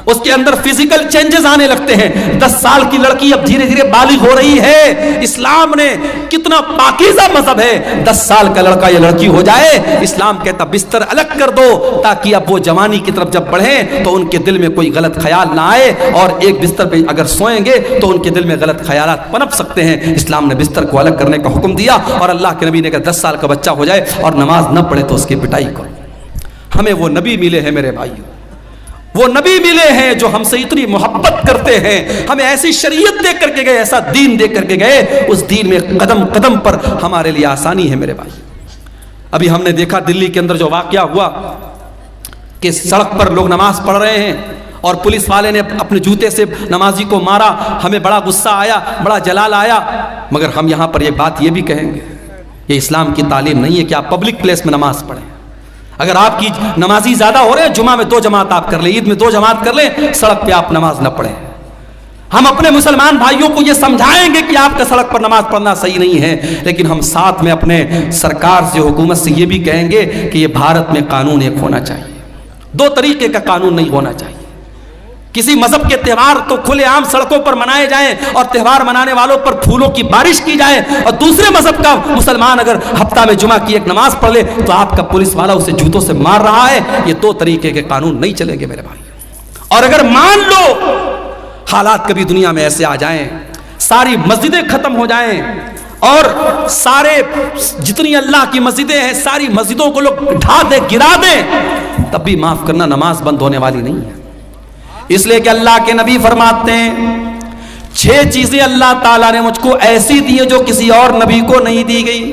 اس کے اندر فزیکل چینجز آنے لگتے ہیں. 10 سال کی لڑکی اب دھیرے دھیرے بالغ ہو رہی ہے. اسلام نے کتنا پاکیزہ مذہب ہے. 10 سال کا لڑکا یا لڑکی ہو جائے, اسلام کہتا بستر الگ کر دو تاکہ اب وہ جوانی کی طرف جب بڑھیں تو ان کے دل میں کوئی غلط خیال نہ آئے, اور ایک بستر پہ اگر سوئیں گے تو ان کے دل میں غلط خیالات پنپ سکتے ہیں. اسلام نے بستر کو الگ کرنے کا حکم دیا, اور اللہ کے نبی نے کہا 10 سال کا بچہ ہو جائے اور نماز نہ پڑھے تو اس کی پٹائی کرو. ہمیں وہ نبی ملے ہیں میرے بھائیوں, وہ نبی ملے ہیں جو ہم سے اتنی محبت کرتے ہیں, ہمیں ایسی شریعت دے کر کے گئے, ایسا دین دے کر کے گئے, اس دین میں قدم قدم پر ہمارے لیے آسانی ہے میرے بھائی. ابھی ہم نے دیکھا دلی کے اندر جو واقعہ ہوا کہ سڑک پر لوگ نماز پڑھ رہے ہیں اور پولیس والے نے اپنے جوتے سے نمازی کو مارا. ہمیں بڑا غصہ آیا, بڑا جلال آیا, مگر ہم یہاں پر یہ بات یہ بھی کہیں گے, یہ اسلام کی تعلیم نہیں ہے کہ آپ پبلک پلیس میں نماز پڑھیں. اگر آپ کی نمازی زیادہ ہو رہے ہیں, جمعہ میں 2 جماعت آپ کر لیں, عید میں 2 جماعت کر لیں, سڑک پہ آپ نماز نہ پڑھیں. ہم اپنے مسلمان بھائیوں کو یہ سمجھائیں گے کہ آپ کا سڑک پر نماز پڑھنا صحیح نہیں ہے, لیکن ہم ساتھ میں اپنے سرکار سے, حکومت سے یہ بھی کہیں گے کہ یہ بھارت میں قانون ایک ہونا چاہیے, 2 طریقے کا قانون نہیں ہونا چاہیے. کسی مذہب کے تہوار تو کھلے عام سڑکوں پر منائے جائیں اور تہوار منانے والوں پر پھولوں کی بارش کی جائے, اور دوسرے مذہب کا مسلمان اگر ہفتہ میں جمعہ کی ایک نماز پڑھ لے تو آپ کا پولیس والا اسے جوتوں سے مار رہا ہے. یہ 2 طریقے کے قانون نہیں چلیں گے میرے بھائی. اور اگر مان لو حالات کبھی دنیا میں ایسے آ جائیں, ساری مسجدیں ختم ہو جائیں اور سارے جتنی اللہ کی مسجدیں ہیں ساری مسجدوں کو لوگ ڈھا دیں, گرا دیں, تب بھی معاف کرنا نماز بند ہونے والی نہیں ہے. اس لیے کہ اللہ کے نبی فرماتے ہیں 6 چیزیں اللہ تعالیٰ نے مجھ کو ایسی دی ہیں جو کسی اور نبی کو نہیں دی گئی.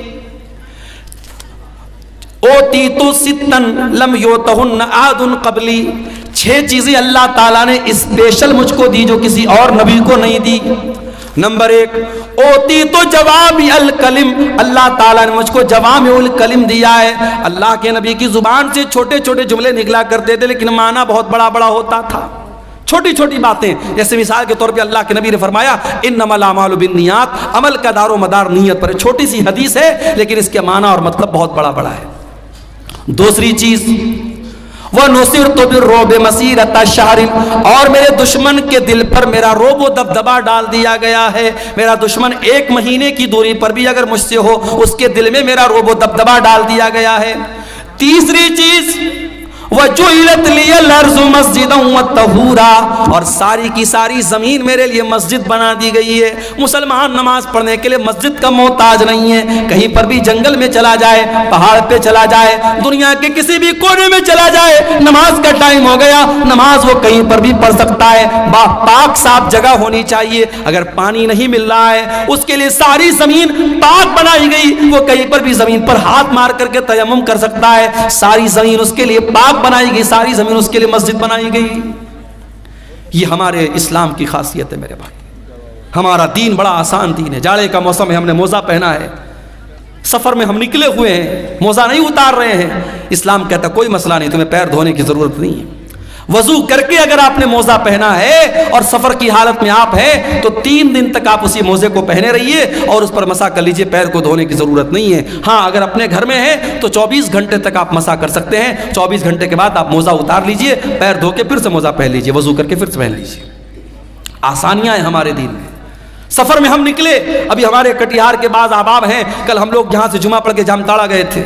اوتیتو ستن لم یوتہن احد قبلی, 6 چیزیں اللہ تعالیٰ نے اسپیشل مجھ کو دی جو کسی اور نبی کو نہیں دی. نمبر 1, اوتیتو جوامع الکلم, اللہ تعالیٰ نے مجھ کو جوامع الکلم دیا ہے. اللہ کے نبی کی زبان سے چھوٹے چھوٹے جملے نکلا کرتے تھے لیکن معنی بہت بڑا بڑا ہوتا تھا. چھوٹی چھوٹی باتیں, جیسے مثال کے طور پہ اللہ کے نبی نے فرمایا انما الاعمال بالنیات, عمل کا دار و مدار نیت پر. چھوٹی سی حدیث ہے لیکن اس کے معنی اور مطلب بہت بڑا بڑا ہے. دوسری چیز وَنُصِرْتُ بِالرُّعْبِ مَسِيرَةَ شَهْرٍ, اور میرے دشمن کے دل پر میرا رعب و دبدبا ڈال دیا گیا ہے. میرا دشمن 1 مہینے کی دوری پر بھی اگر مجھ سے ہو, اس کے دل میں میرا رعب و دبدبا ڈال دیا گیا ہے. تیسری چیز وَجُعِلَتْ لِيَ الْأَرْضُ مَسْجِدًا وَطَهُورًا, اور ساری کی ساری زمین میرے لیے مسجد بنا دی گئی ہے. مسلمان نماز پڑھنے کے لیے مسجد کا محتاج نہیں ہے. کہیں پر بھی جنگل میں چلا جائے, پہاڑ پہ چلا جائے, دنیا کے کسی بھی کونے میں چلا جائے, نماز کا ٹائم ہو گیا, نماز وہ کہیں پر بھی پڑھ سکتا ہے. پاک صاف جگہ ہونی چاہیے. اگر پانی نہیں مل رہا ہے اس کے لیے ساری زمین پاک بنائی گئی, وہ کہیں پر بھی زمین پر ہاتھ مار کر کے تیمم کر سکتا ہے. ساری زمین اس کے لیے پاک بنائی گئی, ساری زمین اس کے لیے مسجد بنائی گئی. یہ ہمارے اسلام کی خاصیت ہے میرے بھائی. ہمارا دین بڑا آسان دین ہے. جاڑے کا موسم ہے, ہم نے موزہ پہنا ہے, سفر میں ہم نکلے ہوئے ہیں, موزہ نہیں اتار رہے ہیں. اسلام کہتا کوئی مسئلہ نہیں, تمہیں پیر دھونے کی ضرورت نہیں ہے. وضو کر کے اگر آپ نے موزہ پہنا ہے اور سفر کی حالت میں آپ ہیں تو 3 دن تک آپ اسی موزے کو پہنے رہیے اور اس پر مسح کر لیجئے, پیر کو دھونے کی ضرورت نہیں ہے. ہاں اگر اپنے گھر میں ہیں تو 24 گھنٹے تک آپ مسح کر سکتے ہیں. 24 گھنٹے کے بعد آپ موزہ اتار لیجئے, پیر دھو کے پھر سے موزہ پہن لیجئے, وضو کر کے پھر سے پہن لیجئے. آسانیاں ہیں ہمارے دین میں. سفر میں ہم نکلے, ابھی ہمارے کٹیہار کے بعض احباب ہیں, کل ہم لوگ یہاں سے جمعہ پڑھ کے جامتاڑا گئے تھے,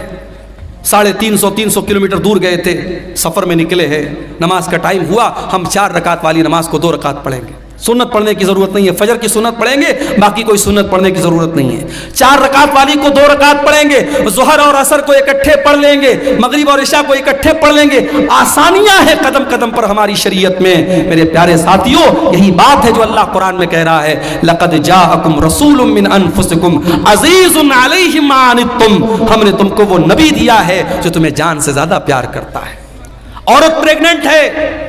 350 کلومیٹر دور گئے تھے, سفر میں نکلے ہیں, نماز کا ٹائم ہوا, ہم 4 رکعت والی نماز کو 2 رکعت پڑھیں گے. سنت پڑھنے کی ضرورت نہیں ہے, فجر کی سنت پڑھیں گے, باقی کوئی سنت پڑھنے کی ضرورت نہیں ہے. 4 رکعت والی کو 2 رکعت پڑھیں گے, ظہر اور عصر کو اکٹھے پڑھ لیں گے, مغرب اور عشاء کو اکٹھے پڑھ لیں گے. آسانیاں ہیں قدم قدم پر ہماری شریعت میں. میرے پیارے ساتھیوں, یہی بات ہے جو اللہ قرآن میں کہہ رہا ہے, لقد جاءکم رسول من انفسکم عزیز علیہ ما عنتم, ہم نے تم کو وہ نبی دیا ہے جو تمہیں جان سے زیادہ پیار کرتا ہے. عورت پریگننٹ ہے,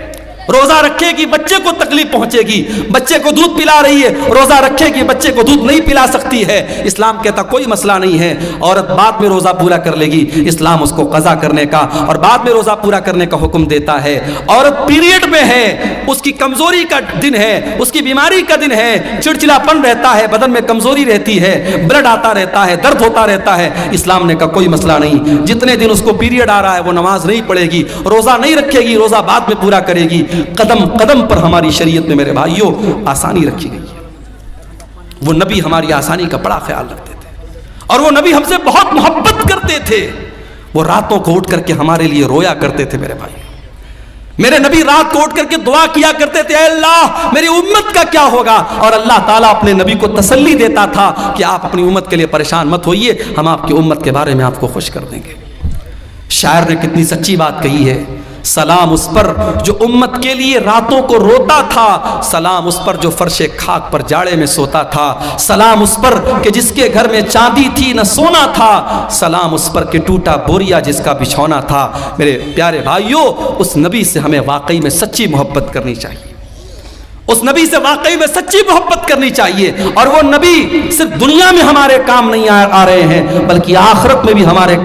روزہ رکھے گی, بچے کو تکلیف پہنچے گی, بچے کو دودھ پلا رہی ہے, روزہ رکھے گی, بچے کو دودھ نہیں پلا سکتی ہے. اسلام کہتا کوئی مسئلہ نہیں ہے, عورت بعد میں روزہ پورا کر لے گی. اسلام اس کو قضا کرنے کا اور بعد میں روزہ پورا کرنے کا حکم دیتا ہے. عورت پیریڈ میں ہے, اس کی کمزوری کا دن ہے, اس کی بیماری کا دن ہے, چڑچڑا پن رہتا ہے, بدن میں کمزوری رہتی ہے, بلڈ آتا رہتا ہے, درد ہوتا رہتا ہے. اسلام نے کہا کوئی مسئلہ نہیں, جتنے دن اس کو پیریڈ آ رہا ہے وہ نماز نہیں پڑھے گی, روزہ نہیں رکھے گی, روزہ بعد میں پورا کرے گی. قدم قدم پر ہماری شریعت میں میرے بھائیوں آسانی رکھی گئی ہے۔ وہ نبی ہماری آسانی کا بڑا خیال رکھتے تھے، اور وہ نبی ہم سے بہت محبت کرتے تھے۔ وہ راتوں کو اٹھ کر کے ہمارے لیے رویا کرتے تھے میرے بھائی۔ میرے نبی رات کو اٹھ کر کے دعا کیا کرتے تھے، اے اللہ میری امت کا کیا ہوگا؟ اور اللہ تعالیٰ اپنے نبی کو تسلی دیتا تھا کہ آپ اپنی امت کے لیے پریشان مت ہوئیے، ہم آپ کی امت کے بارے میں آپ کو خوش کر دیں گے۔ شاعر نے کتنی سچی بات کہی ہے، سلام اس پر جو امت کے لیے راتوں کو روتا تھا، سلام اس پر جو فرش خاک پر جاڑے میں سوتا تھا، سلام اس پر کہ جس کے گھر میں چاندی تھی نہ سونا تھا، سلام اس پر کہ ٹوٹا بوریا جس کا بچھونا تھا۔ میرے پیارے بھائیوں، اس نبی سے ہمیں واقعی میں سچی محبت کرنی چاہیے، اس نبی سے واقعی میں سچی محبت کرنی چاہیے۔ اور وہ نبی صرف دنیا میں ہمارے کام نہیں آ رہے ہیں، بلکہ آخرت میں بھی ہمارے